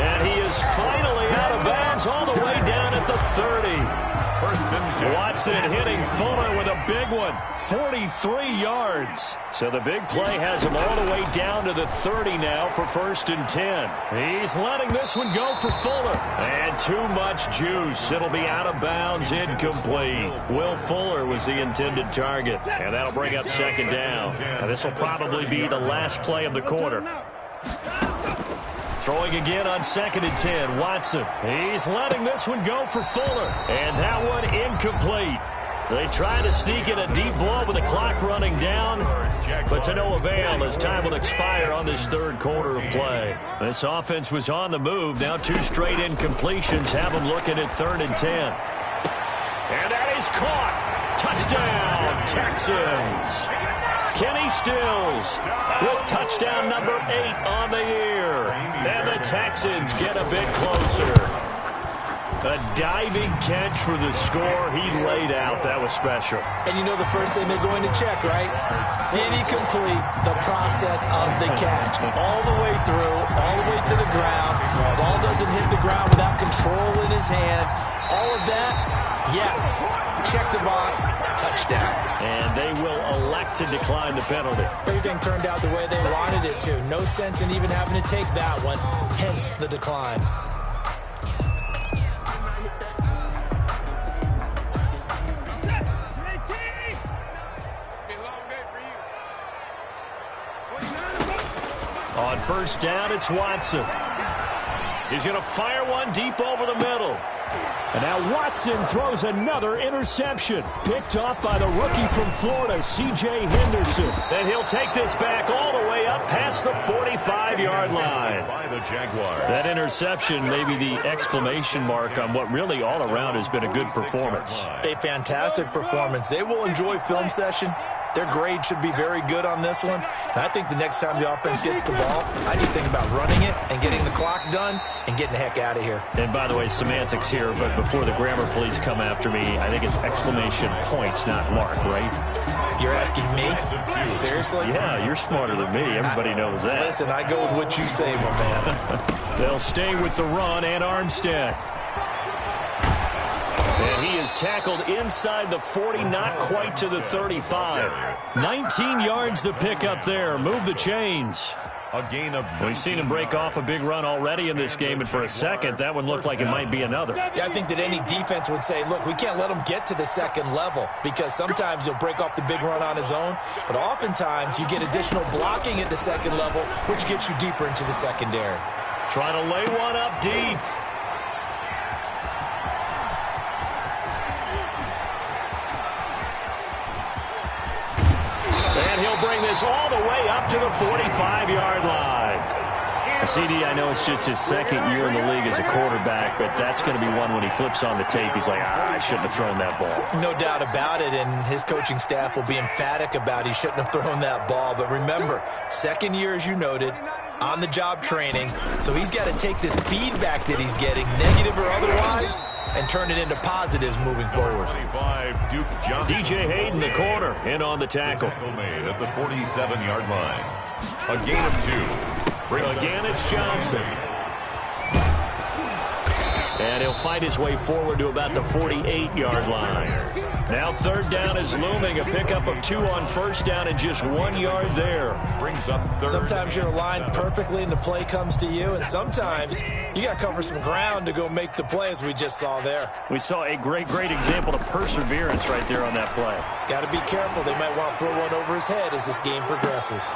And he is finally out of bounds all the way down at the 30. First and 10. Watson hitting Fuller with a big one. 43 yards. So the big play has him all the way down to the 30 now for first and 10. He's letting this one go for Fuller. And too much juice. It'll be out of bounds, incomplete. Will Fuller was the intended target. And that'll bring up second down. And this will probably be the last play of the quarter. Throwing again on second and 10. Watson. He's letting this one go for Fuller. And that one incomplete. They try to sneak in a deep blow with the clock running down, but to no avail as time will expire on this third quarter of play. This offense was on the move. Now two straight incompletions have them looking at third and 10. And that is caught. Touchdown, Texans. Kenny Stills with touchdown number 8 on the year. And the Texans get a bit closer. A diving catch for the score he laid out. That was special. And you know the first thing they're going to check, right? Did he complete the process of the catch? All the way through, all the way to the ground. Ball doesn't hit the ground without control in his hands. All of that, yes. Check the box, touchdown. And they will elect to decline the penalty. Everything turned out the way they wanted it to. No sense in even having to take that one, hence the decline. On first down, it's Watson. He's going to fire one deep over the middle. And now Watson throws another interception. Picked off by the rookie from Florida, C.J. Henderson. And he'll take this back all the way up past the 45-yard line. By the Jaguars. That interception may be the exclamation mark on what really all around has been a good performance. A fantastic performance. They will enjoy film session. Their grade should be very good on this one. And I think the next time the offense gets the ball, I just think about running it and getting the clock done and getting the heck out of here. And by the way, semantics here, but before the grammar police come after me, I think it's exclamation point, not mark, right? You're asking me? Seriously? Yeah, you're smarter than me. Everybody knows that. Listen, I go with what you say, my man. They'll stay with the run and Armstead. And he is tackled inside the 40, not quite to the 35. 19 yards to pick up there. Move the chains. A gain of We've seen him break off a big run already in this game, and for a second, that one looked like it might be another. Yeah, I think that any defense would say, look, we can't let him get to the second level because sometimes he'll break off the big run on his own, but oftentimes you get additional blocking at the second level, which gets you deeper into the secondary. Trying to lay one up deep. And he'll bring this all the way up to the 45-yard line. CD, I know it's just his second year in the league as a quarterback, but that's going to be one when he flips on the tape. He's like, I shouldn't have thrown that ball. No doubt about it, and his coaching staff will be emphatic about he shouldn't have thrown that ball. But remember, second year, as you noted, on-the-job training, so he's got to take this feedback that he's getting, negative or otherwise, and turn it into positives moving forward. 25, Duke Johnson. DJ Hayden, the corner, in on the tackle. Made at the 47-yard line. A gain of 2. Again, it's Johnson. And he'll fight his way forward to about the 48-yard line. Now third down is looming. A pickup of 2 on first down and just 1 yard there. Brings up third. Sometimes you're aligned perfectly and the play comes to you, and sometimes you got to cover some ground to go make the play, as we just saw there. We saw a great example of perseverance right there on that play. Got to be careful. They might want to throw one over his head as this game progresses.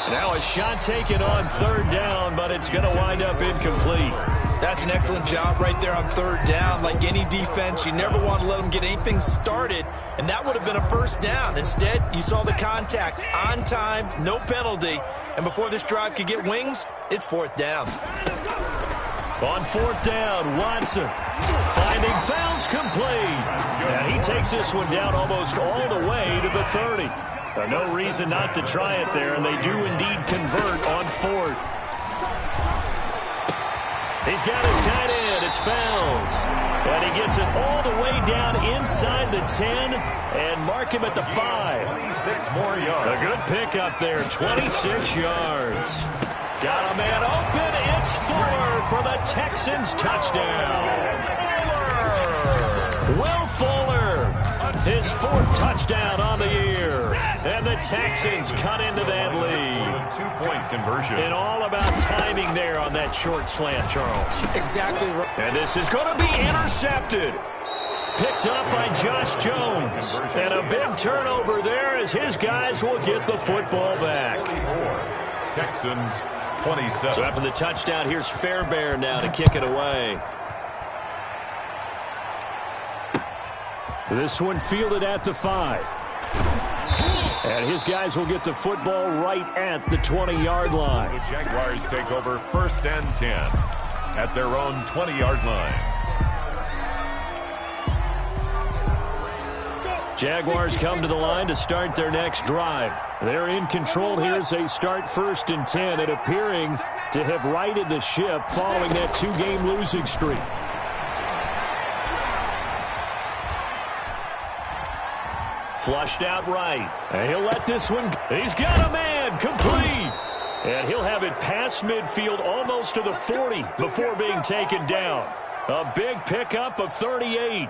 Now a shot taken on third down, but it's going to wind up incomplete. That's an excellent job right there on third down. Like any defense, you never want to let them get anything started, and that would have been a first down. Instead, you saw the contact on time, no penalty, and before this drive could get wings, it's fourth down. On fourth down, Watson finding fouls complete. And he takes this one down almost all the way to the 30. No reason not to try it there, and they do indeed convert on fourth. He's got his tight end. It's Fells. And he gets it all the way down inside the 10 and mark him at the 5. 26 more yards. A good pickup there, 26 yards. Got a man open. It's Fuller for the Texans touchdown. Will Fuller, his 4th touchdown on the year. And the Texans cut into that lead. 2-point conversion. And all about timing there on that short slant, Charles. Exactly right. And this is going to be intercepted. Picked up by Josh Jones. And a big turnover there as his guys will get the football back. Texans 27. So after the touchdown, here's Fairbairn now to kick it away. This one fielded at the 5. And his guys will get the football right at the 20-yard line. The Jaguars take over first and 10 at their own 20-yard line. Jaguars come to the line to start their next drive. They're in control here as they start first and 10 and appearing to have righted the ship following that 2-game losing streak. Flushed out right. And he'll let this one go. He's got a man complete. And he'll have it past midfield almost to the 40 before being taken down. A big pickup of 38.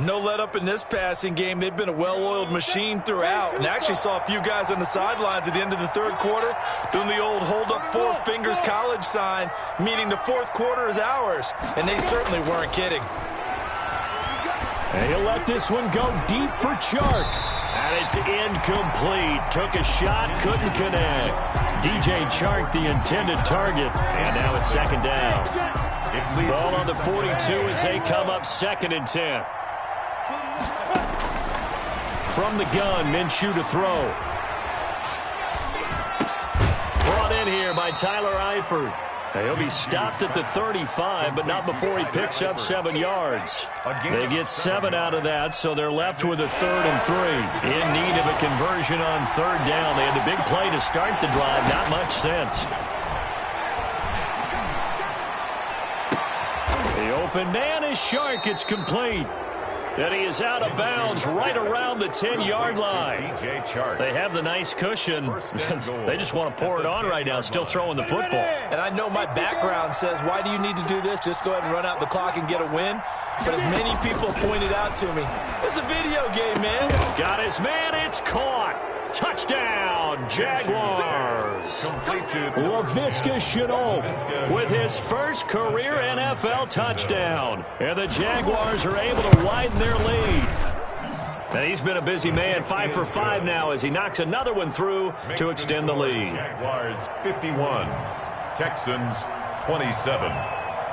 No let up in this passing game. They've been a well-oiled machine throughout. And actually saw a few guys on the sidelines at the end of the third quarter doing the old hold up 4 fingers college sign, meaning the fourth quarter is ours. And they certainly weren't kidding. And he'll let this one go deep for Chark. And it's incomplete. Took a shot, couldn't connect. DJ Chark, the intended target. And now it's second down. Ball on the 42 as they come up second and 10. From the gun, Minshew to throw. Brought in here by Tyler Eifert. He'll be stopped at the 35, but not before he picks up 7 yards. They get 7 out of that, so they're left with a 3rd and 3. In need of a conversion on third down. They had the big play to start the drive. Not much sense. The open man is Chark. It's complete. And he is out of bounds right around the 10-yard line. DJ Chark. They have the nice cushion. They just want to pour it on right now, still throwing the football. And I know my background says, why do you need to do this? Just go ahead and run out the clock and get a win. But as many people pointed out to me, it's a video game, man. Got his man. It's caught. Touchdown, Jaguars. Laviska Shenault with his first career NFL touchdown. And the Jaguars are able to widen their lead. And he's been a busy man, 5 for 5 now as he knocks another one through to extend the lead. Jaguars 51, Texans 27.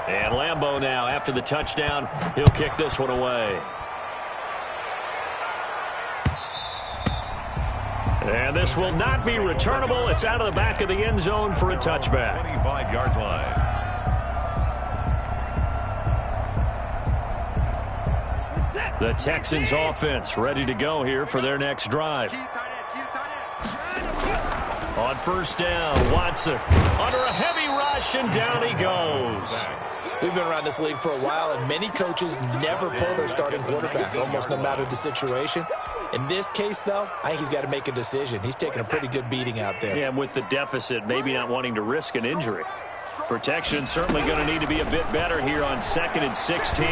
And Lambeau now, after the touchdown, he'll kick this one away. And this will not be returnable. It's out of the back of the end zone for a touchback. 25-yard line. The Texans offense ready to go here for their next drive. On first down, Watson under a heavy rush, and down he goes. We've been around this league for a while, and many coaches never pull their starting quarterback, almost no matter the situation. In this case, though, I think he's got to make a decision. He's taking a pretty good beating out there. Yeah, and with the deficit, maybe not wanting to risk an injury. Protection certainly going to need to be a bit better here on 2nd and 16.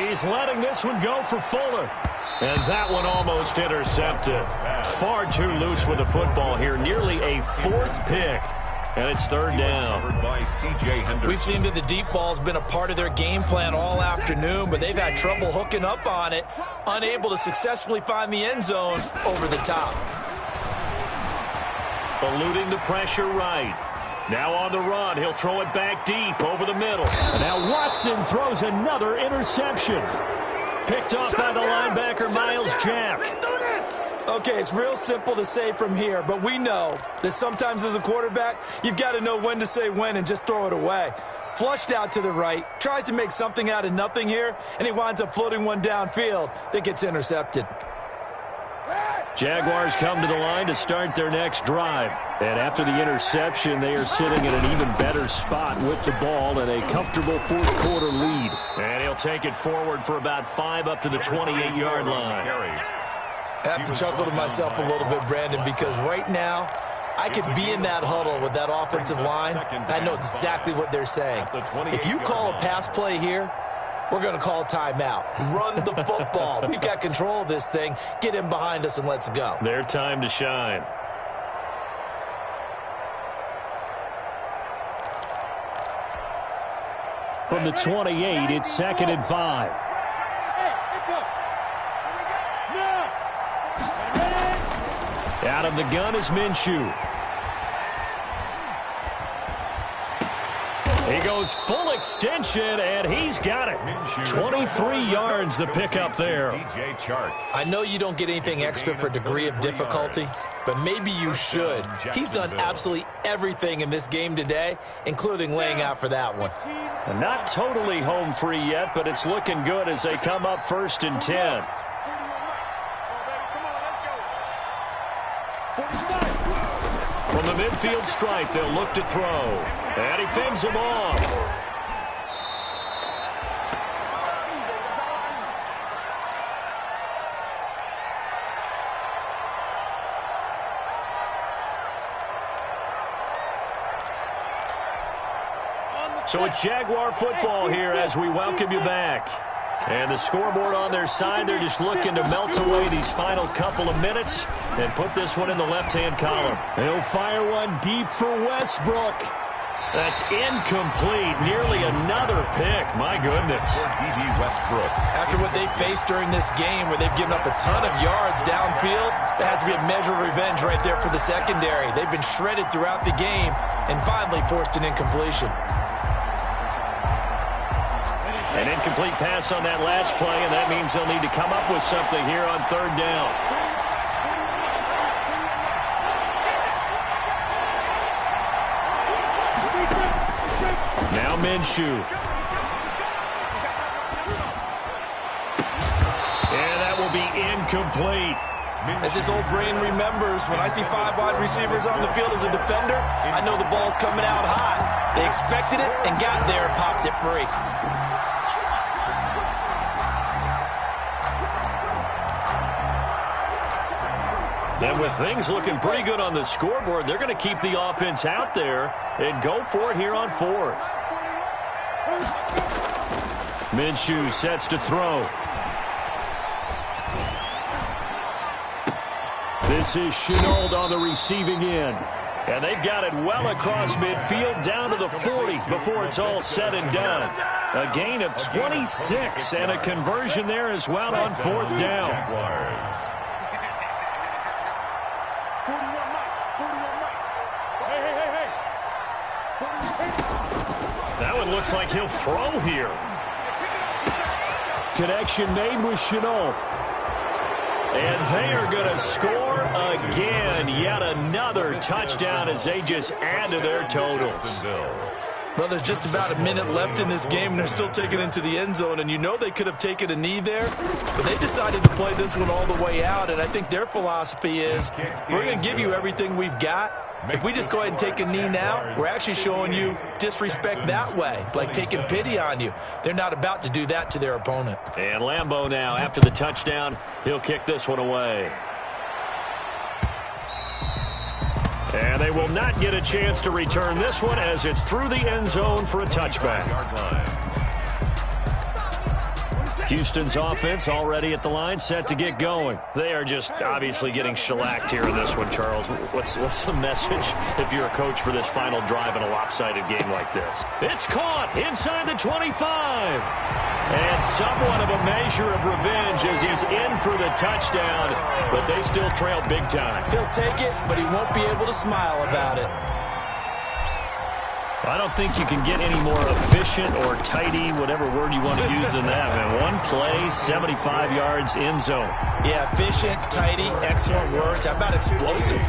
He's letting this one go for Fuller. And that one almost intercepted. Far too loose with the football here. Nearly a 4th pick. And it's 3rd down. By C.J. Henderson. We've seen that the deep ball's been a part of their game plan all afternoon, but they've had trouble hooking up on it, unable to successfully find the end zone over the top. Eluding the pressure right. Now on the run, he'll throw it back deep over the middle. And now Watson throws another interception. Picked off by the linebacker, Miles Jack. Okay, it's real simple to say from here, but we know that sometimes as a quarterback, you've got to know when to say when and just throw it away. Flushed out to the right, tries to make something out of nothing here, and he winds up floating one downfield that gets intercepted. Jaguars come to the line to start their next drive. And after the interception, they are sitting in an even better spot with the ball and a comfortable 4th quarter lead. And he'll take it forward for about 5 up to the 28-yard line. I have to chuckle to myself a little bit, Brandon, because right now I could be in that huddle with that offensive line, and I know exactly what they're saying. If you call a pass play here, we're going to call timeout. Run the football. We've got control of this thing. Get in behind us and let's go. Their time to shine. From the 28, it's 2nd and 5. Out of the gun is Minshew. He goes full extension, and he's got it. 23 yards the pickup there. I know you don't get anything extra for degree of difficulty, but maybe you should. He's done absolutely everything in this game today, including laying out for that one. Not totally home free yet, but it's looking good as they come up 1st and 10. From the midfield stripe, they'll look to throw. And he fends him off. So it's Jaguar football here as we welcome you back. And the scoreboard on their side, they're just looking to melt away these final couple of minutes and put this one in the left-hand column. They'll fire one deep for Westbrook. That's incomplete. Nearly another pick. My goodness. D.D. Westbrook. After what they faced during this game where they've given up a ton of yards downfield, there has to be a measure of revenge right there for the secondary. They've been shredded throughout the game and finally forced an incompletion. An incomplete pass on that last play, and that means they'll need to come up with something here on 3rd down. Now Minshew. And that will be incomplete. As this old brain remembers, when I see 5 wide receivers on the field as a defender, I know the ball's coming out hot. They expected it and got there and popped it free. And with things looking pretty good on the scoreboard, they're going to keep the offense out there and go for it here on 4th. Minshew sets to throw. This is Shenault on the receiving end. And they've got it well across midfield down to the 40 before it's all said and done. A gain of 26 and a conversion there as well on 4th down. That one looks like he'll throw here. Connection made with Shenault. And they are going to score again. touchdown as they just add to their totals. Well, there's just about a minute left in this game, and they're still taking it into the end zone. And you know they could have taken a knee there, but they decided to play this one all the way out. And I think their philosophy is, we're going to give you everything we've got. If we just go ahead and take a knee now, we're actually showing you disrespect that way, like taking pity on you. They're not about to do that to their opponent. And Lambeau now, after the touchdown, he'll kick this one away. And they will not get a chance to return this one as it's through the end zone for a touchback. Houston's offense already at the line, set to get going. They are just obviously getting shellacked here in this one, Charles. What's the message if you're a coach for this final drive in a lopsided game like this? It's caught inside the 25. And somewhat of a measure of revenge as he's in for the touchdown, but they still trail big time. He'll take it, but he won't be able to smile about it. I don't think you can get any more efficient or tidy, whatever word you want to use in that, man. One play, 75 yards, end zone. Yeah, efficient, tidy, excellent words. How about explosive?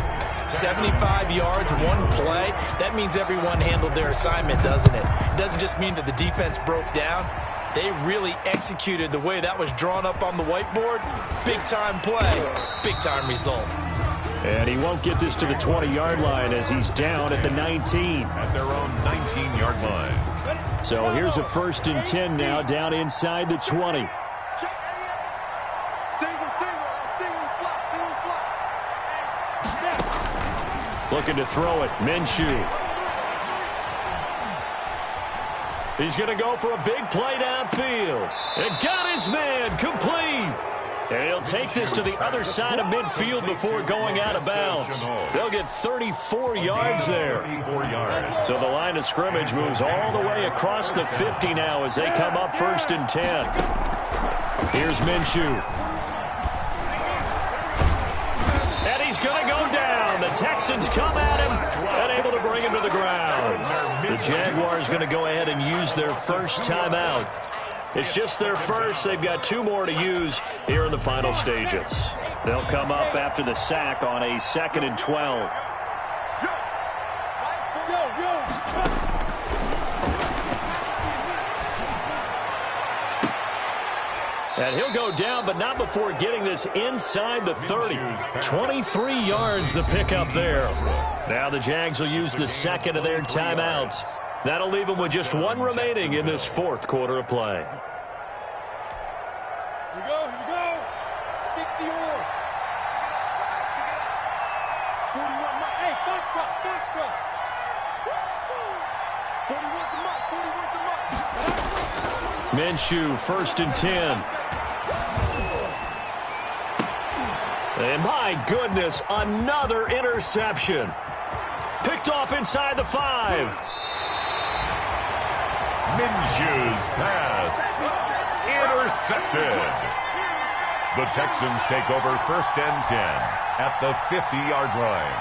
75 yards, one play. That means everyone handled their assignment, doesn't it? It doesn't just mean that the defense broke down. They really executed the way that was drawn up on the whiteboard. Big-time play, big-time result. And he won't get this to the 20-yard line as he's down at the 19. At their own 19-yard line. So here's a 1st and 10 now, down inside the 20. Looking to throw it, Minshew. He's going to go for a big play downfield. And got his man complete. And he'll take this to the other side of midfield before going out of bounds. They'll get 34 yards there. So the line of scrimmage moves all the way across the 50 now as they come up 1st and 10. Here's Minshew. And he's going to go down. The Texans come at him, unable to bring him to the ground. The Jaguars going to go ahead and use their first timeout. It's just their first. They've got 2 more to use here in the final stages. They'll come up after the sack on a 2nd and 12. And he'll go down, but not before getting this inside the 30. 23 yards the pickup there. Now the Jags will use the 2nd of their timeouts. That'll leave them with just 1 remaining in this 4th quarter of play. Here we go. 60 or. 41 Mike. Hey, Foxtrot. 41 to Mike. Minshew, 1st and 10. And my goodness, another interception. Picked off inside the 5. Minshew's pass intercepted. The Texans take over 1st and 10 at the 50-yard line.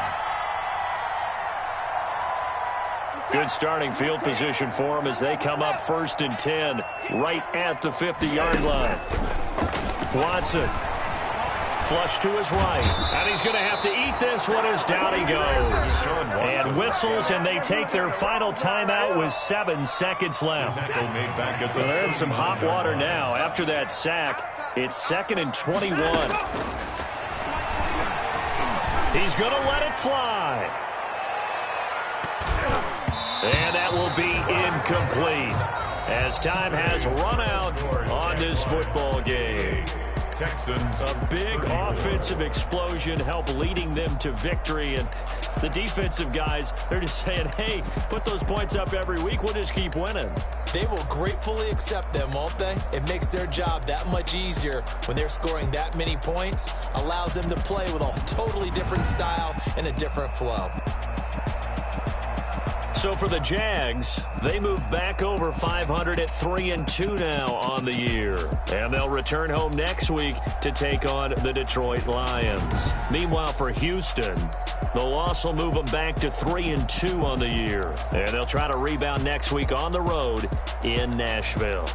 Good starting field position for them as they come up 1st and 10 right at the 50-yard line. Watson. Flush to his right. And he's going to have to eat this one as down he goes. And whistles, and they take their final timeout with 7 seconds left. They're in some hot water now. After that sack, it's 2nd and 21. He's going to let it fly. And that will be incomplete as time has run out on this football game. Texans. A big offensive explosion helped leading them to victory. And the defensive guys, they're just saying, hey, put those points up every week. We'll just keep winning. They will gratefully accept them, won't they? It makes their job that much easier when they're scoring that many points. Allows them to play with a totally different style and a different flow. So for the Jags, they move back over 500 at 3-2 now on the year. And they'll return home next week to take on the Detroit Lions. Meanwhile, for Houston, the loss will move them back to 3-2 on the year. And they'll try to rebound next week on the road in Nashville.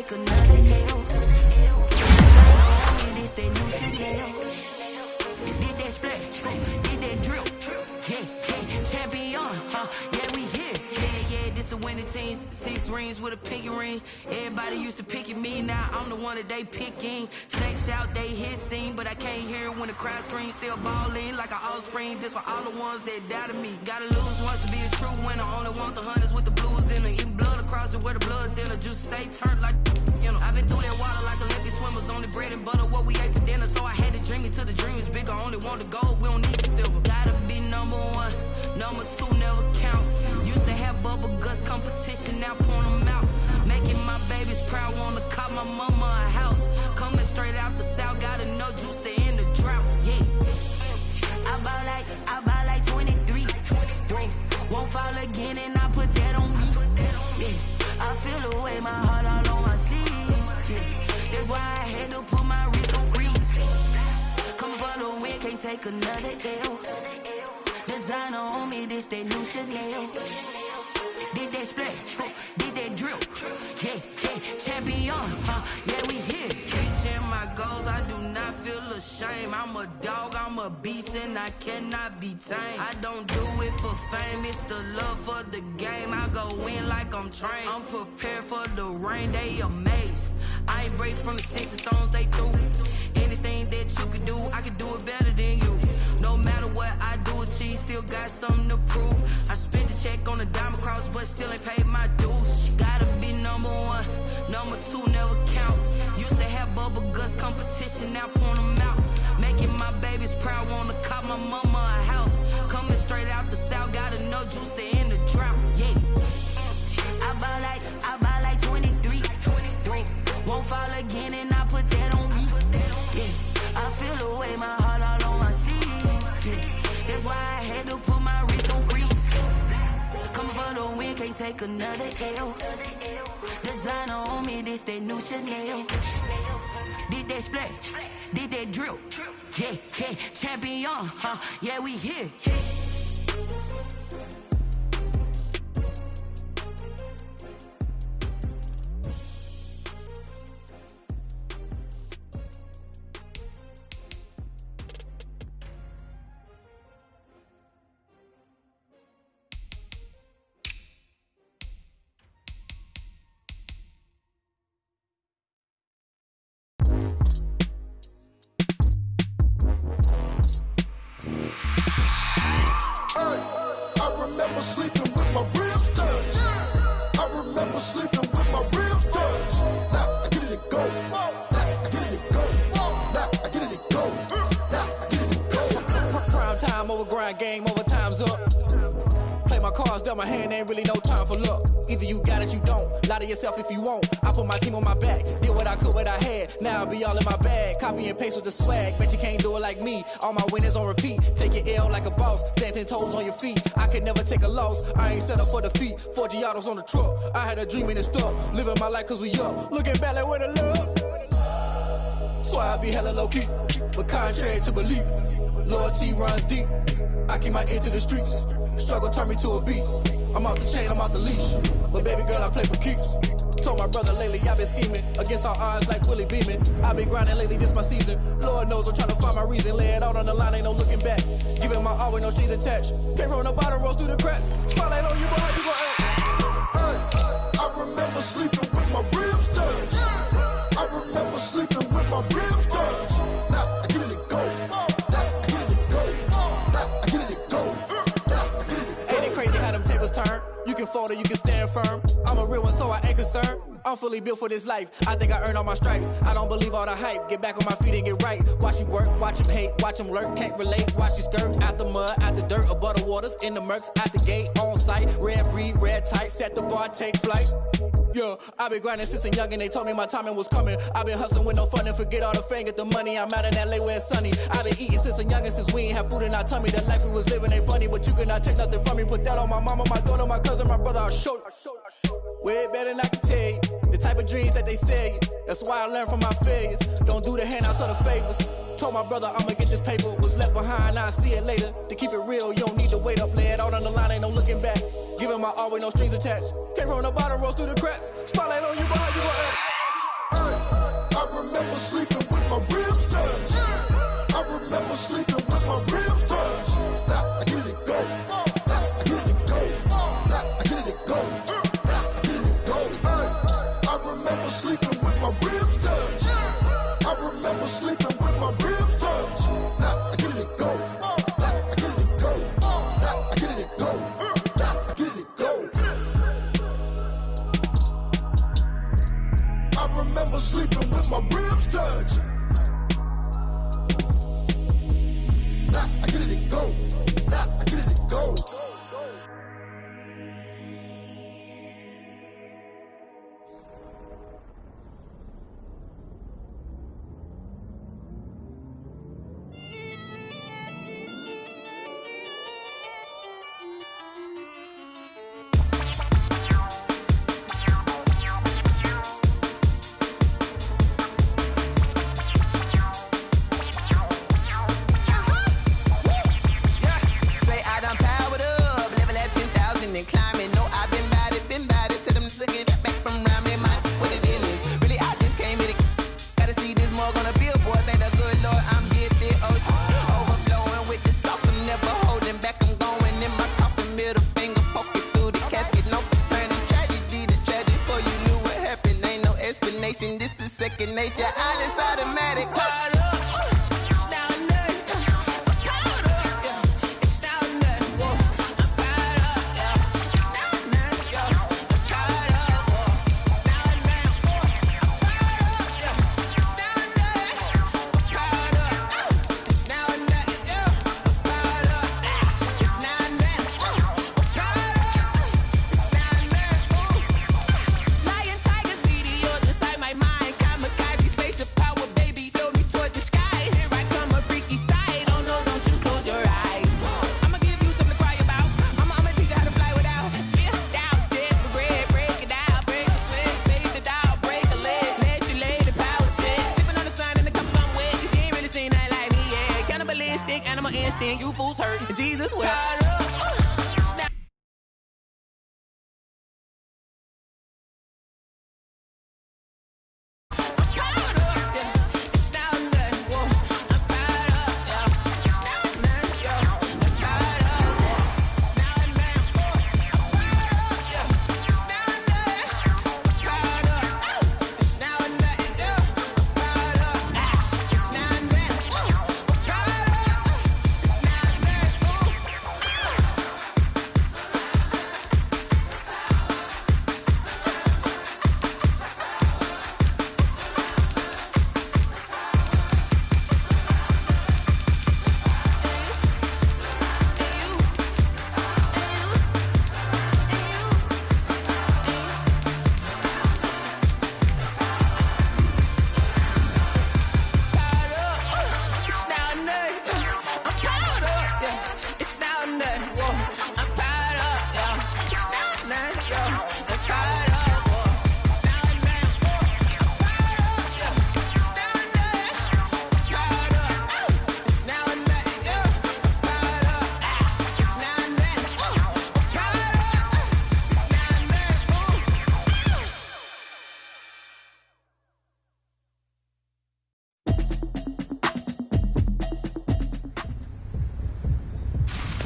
take another L. This that new Chanel. Did that splash, did that drill. Yeah, champion, yeah, we here. Yeah, this the winning teams. 6 rings with a pinky ring. Everybody used to pick at me, now I'm the one that they picking. Snakes out, they hit scene, but I can't hear it when the crowd screams. Still balling like an offspring. This for all the ones that doubted me. Gotta lose once to be a true winner. Only want the hunters with the blues in it. Even blood across it where the blood thinner. Just stay turned like, you know. I've been through that water like Olympic swimmers. Only bread and butter, what we ate for dinner. So I had to dream it till the dream is bigger. Only want the gold, we don't need the silver. Gotta be number 1, number 2 never count. Used to have bubble guts competition, now point them out. Making my babies proud, wanna call my mama a house. Coming straight out the south, gotta know juice to end the drought. Yeah, I bought like 23. Whoa, won't fall again and I put that on me. Yeah, I feel the way, my heart all on my sleeve. Yeah, that's why I had to put my wrist on freeze. Coming for the win, can't take another L. Designer on me, this that new Chanel. Did that splash, did that drill. Yeah, champion, yeah, we here. Reaching my goals, I do not feel ashamed. I'm a dog, I'm a beast, and I cannot be tamed. I don't do it for fame, it's the love for the game. I go in like I'm trained. I'm prepared for the rain, they amazed. I ain't break from the sticks and stones they threw. Anything that you could do, I could do it better than you. No matter what I do, achieve, still got something to prove. I spent the check on the diamond cross, but still ain't paid my dues. Gotta be number 1, number 2 never count. Used to have bubble guts competition, now point them out. Making my babies proud, wanna call my mama a house. Coming straight out the south, gotta know juice to end the drought. Yeah, I bought like 23. Won't fall again and I put that on me. Yeah, I feel the way, my heart all on my sleeve. Yeah, that's why I had to put my wrist on freeze. Coming for the win, can't take another L. Designer on me, this that new Chanel. Did that splash, did that drill. Yeah, champion, yeah, we here. Game over, time's up. Play my cards, dealt my hand, ain't really no time for luck. Either you got it, you don't. Lie to yourself if you won't. I put my team on my back, did what I could, what I had. Now I'll be all in my bag. Copy and paste with the swag. Bet you can't do it like me. All my winners on repeat. Take your L like a boss. Stand 10 toes on your feet. I can never take a loss. I ain't set up for defeat. 4 Giottos on the truck. I had a dream and it stuck. Living my life cause we up. Looking back like where the love. So I be hella low key. But contrary to belief, loyalty runs deep. I keep my ear to the streets. Struggle turned me to a beast. I'm out the chain, I'm out the leash. But baby girl, I play for keeps. Told my brother lately, I've been scheming. Against all odds like Willie Beeman. I've been grinding lately, this my season. Lord knows I'm trying to find my reason. Lay it out on the line, ain't no looking back. Giving my all with no strings attached. Came from the bottom, rose through the cracks. Spotlight on you, boy, how you gon' act? Hey, I remember sleeping with my ribs touched. I remember sleeping with my ribs touched. Now I get it and go. Turn. You can fold or you can stand firm. I'm a real one, so I ain't concerned. I'm fully built for this life. I think I earned all my stripes. I don't believe all the hype. Get back on my feet and get right. Watch you work, watch him hate, watch him lurk. Can't relate, watch you skirt. Out the mud, out the dirt, above the waters, in the murks, out the gate, on site. Red breed, red tight, set the bar, take flight. Yeah, I been grinding since a young and they told me my timing was coming. I been hustling with no fun and forget all the fame, get the money. I'm out in LA where it's sunny. I been eating since a young and since we ain't have food in our tummy. The life we was living ain't funny, but you cannot take nothing from me. Put that on my mama, my daughter, my cousin, my brother, I'll show you. Way better than I can tell you. The type of dreams that they sell you. That's why I learned from my failures. Don't do the handouts or the favors. Told my brother I'ma get this paper. Was left behind, I'll see it later. To keep it real, you don't need to wait up. Lay it out on the line, ain't no looking back. Giving my all with no strings attached. Came from the bottom, rose through the cracks. Spotlight on you, but how you gon' act? remember sleeping with my ribs touched. I remember sleeping with my ribs touched. Now I get it go. Now I get it go. Now I get it go. Now I get it go. I remember sleeping with my ribs touched. I remember sleeping with my ribs touched. Now I get it go. Now I get it go. Now I get it go. Now I get it go. I remember sleeping with my ribs touched. Now I get it go. Now I get it go. This is second nature, all is automatic. You fools hurt. Jesus will.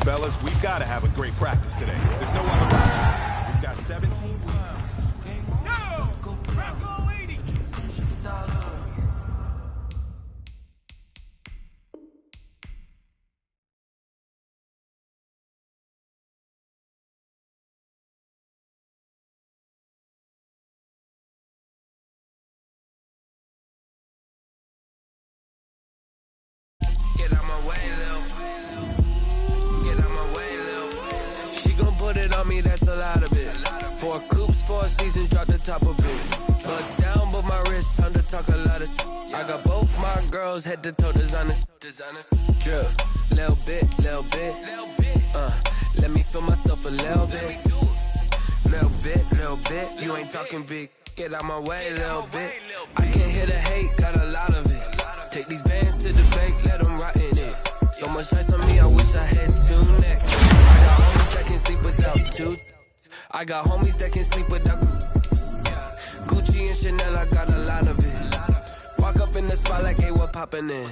Fellas, we've got to have a great practice today. There's no other option. We've got 17 weeks. Go! Rocco 80! Get out my way, Lil. Get out my way, Lil. She gon' put it on me, that's a lot of it. 4 coops, 4 seasons, drop the top of it. Bust down, but my wrist, time to talk a lot of. I got both my girls, head to toe designer. Drip, little bit. Let me feel myself a little bit. Little bit. You ain't talking big. Get out my way, little bit. I can't hear the hate, got a lot of it. Take these bands to the bank, let them rot in it. So much ice on me, I wish I had 2 necks. I got homies that can sleep without 2. I got homies that can sleep without Gucci and Chanel, I got a lot of it. Walk up the spot like, hey, what poppin' in?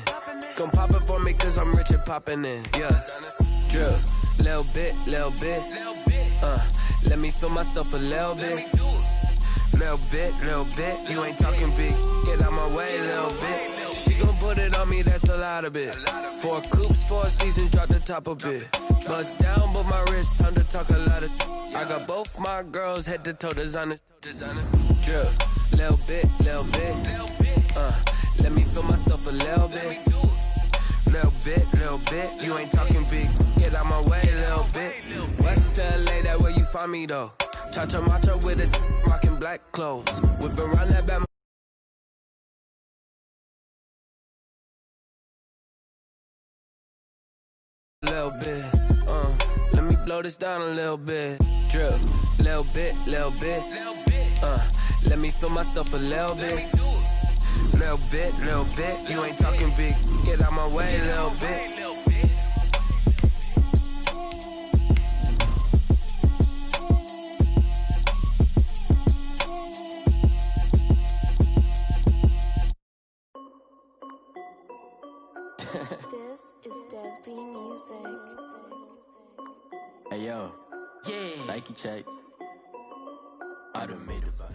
Gon' pop it for me cause I'm rich and poppin' in, yeah. Drip, little bit, let me feel myself a little bit. Little bit, you ain't talking big. Get out my way, little bit. She gon' put it on me, that's a lot of it. 4 coops, 4 seasons, drop the top a bit. Bust down, but my wrist, time to talk a lot of. I got both my girls, head to toe designer. Drip, little bit, let me feel myself a little bit. Little bit, you ain't talking big. Get out my way, little bit. West LA, that where you find me though. Cha-cha matcha with a rockin' black clothes. Whip around that bad. Little bit, let me blow this down a little bit. Drip, little bit, let me feel myself a little bit. Little bit, you ain't talking big. Get out my way, little bit. This is Dev B Music. Hey yo, yeah, Nike check. I done made it back.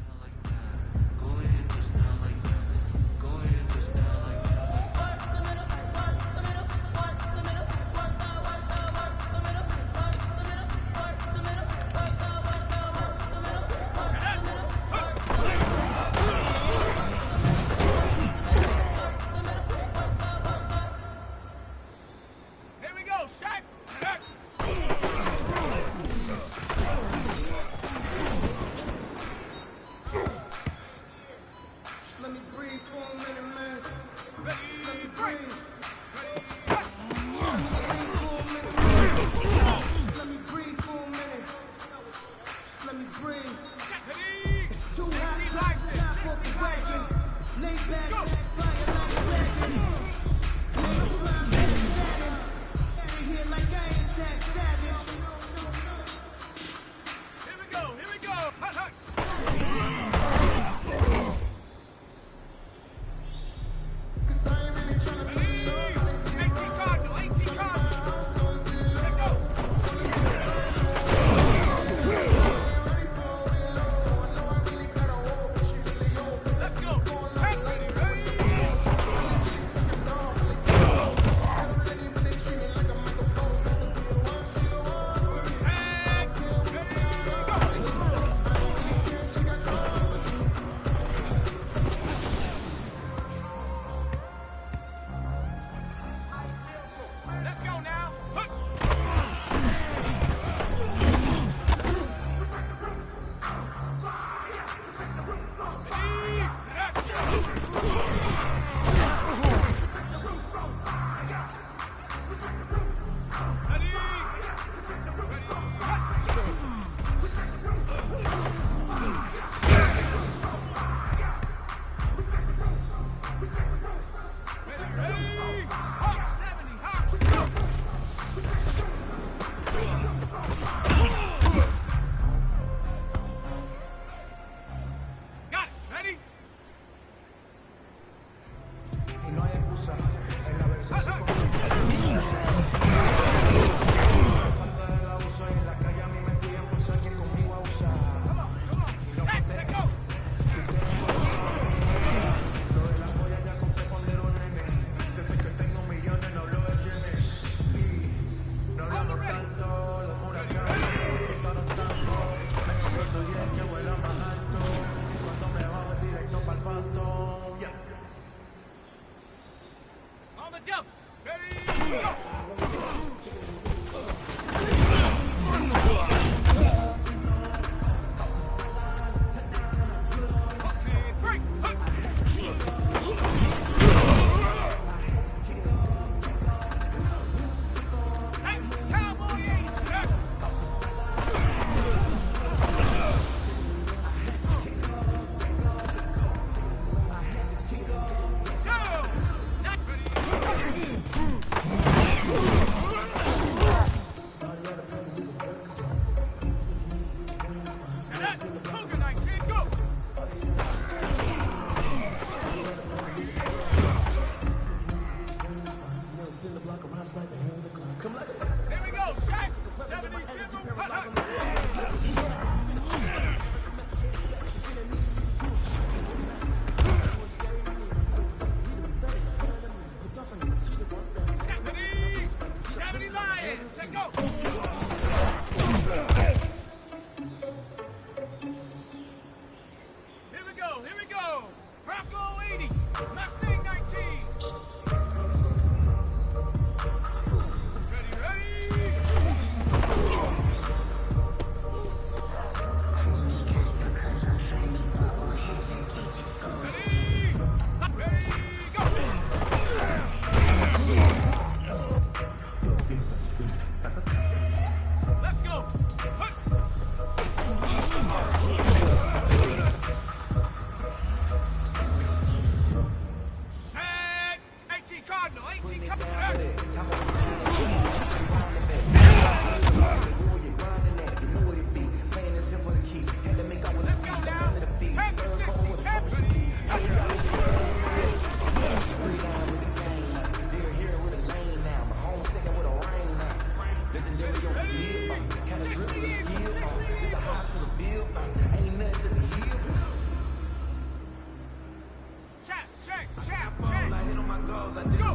Here we go, Shaq. 72. Lions, let go. Here we go. Bronco 80, Mustang 19. Ready. Check. Go.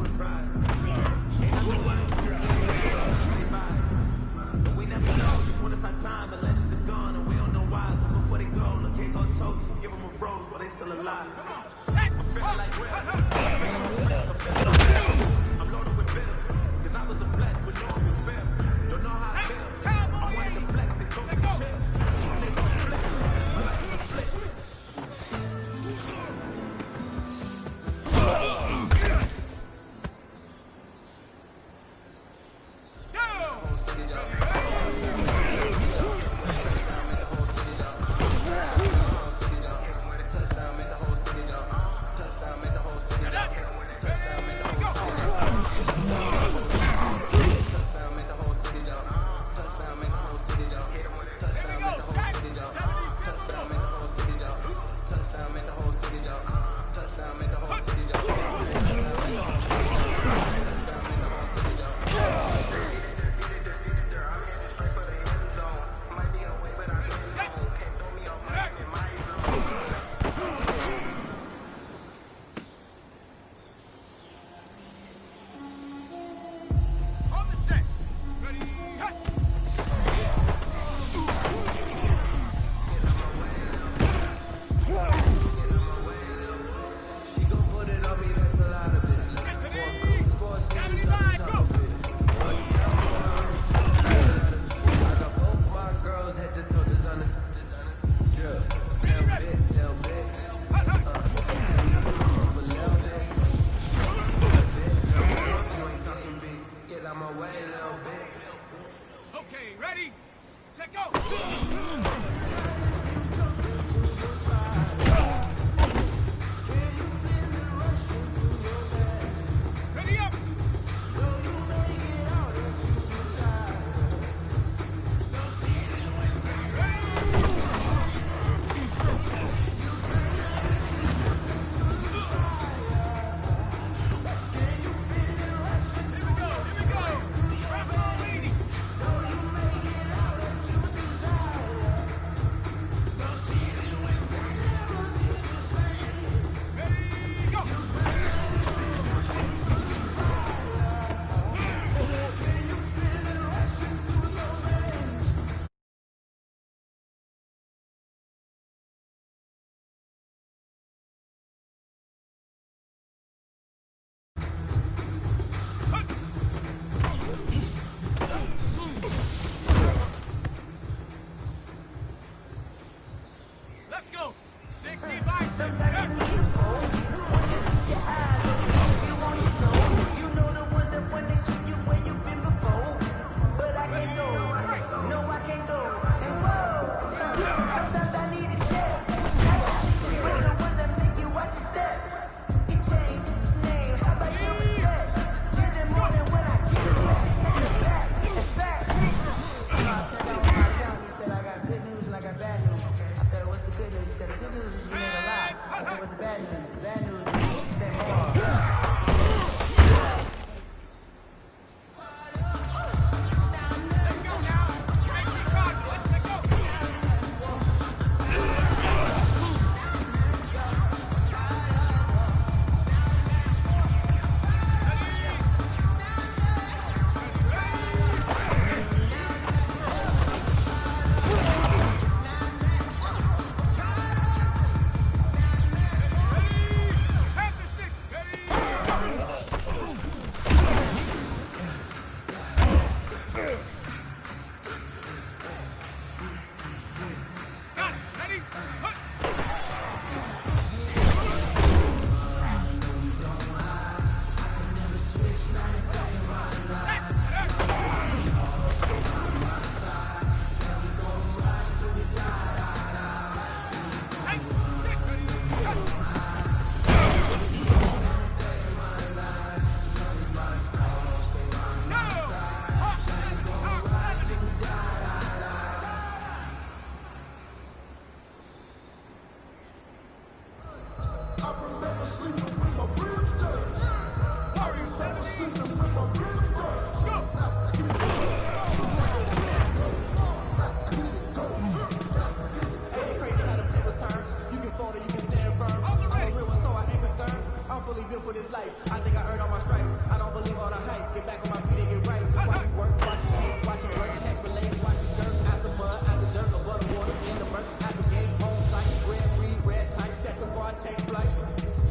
get back on my feet and get right. Watch you work, watch you hate, watch you work, can't relate. Watch you surf out the mud, out the dirt, above the water, in the murk, at the game, home site, red, free, red, tight, set the bar, take flight.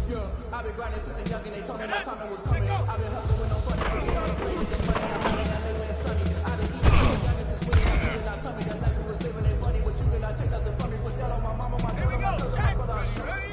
Yeah, I've been grinding since a young and they told me my time was coming. I've been hustling with no funny, forget all the places and money. I'm running LA when it's sunny. I've been eating since young and since when I did not tell me that life was living ain't funny. But you cannot take nothing from me. Put that on my mama, my daughter, my cousin, my brother.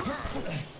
Huh.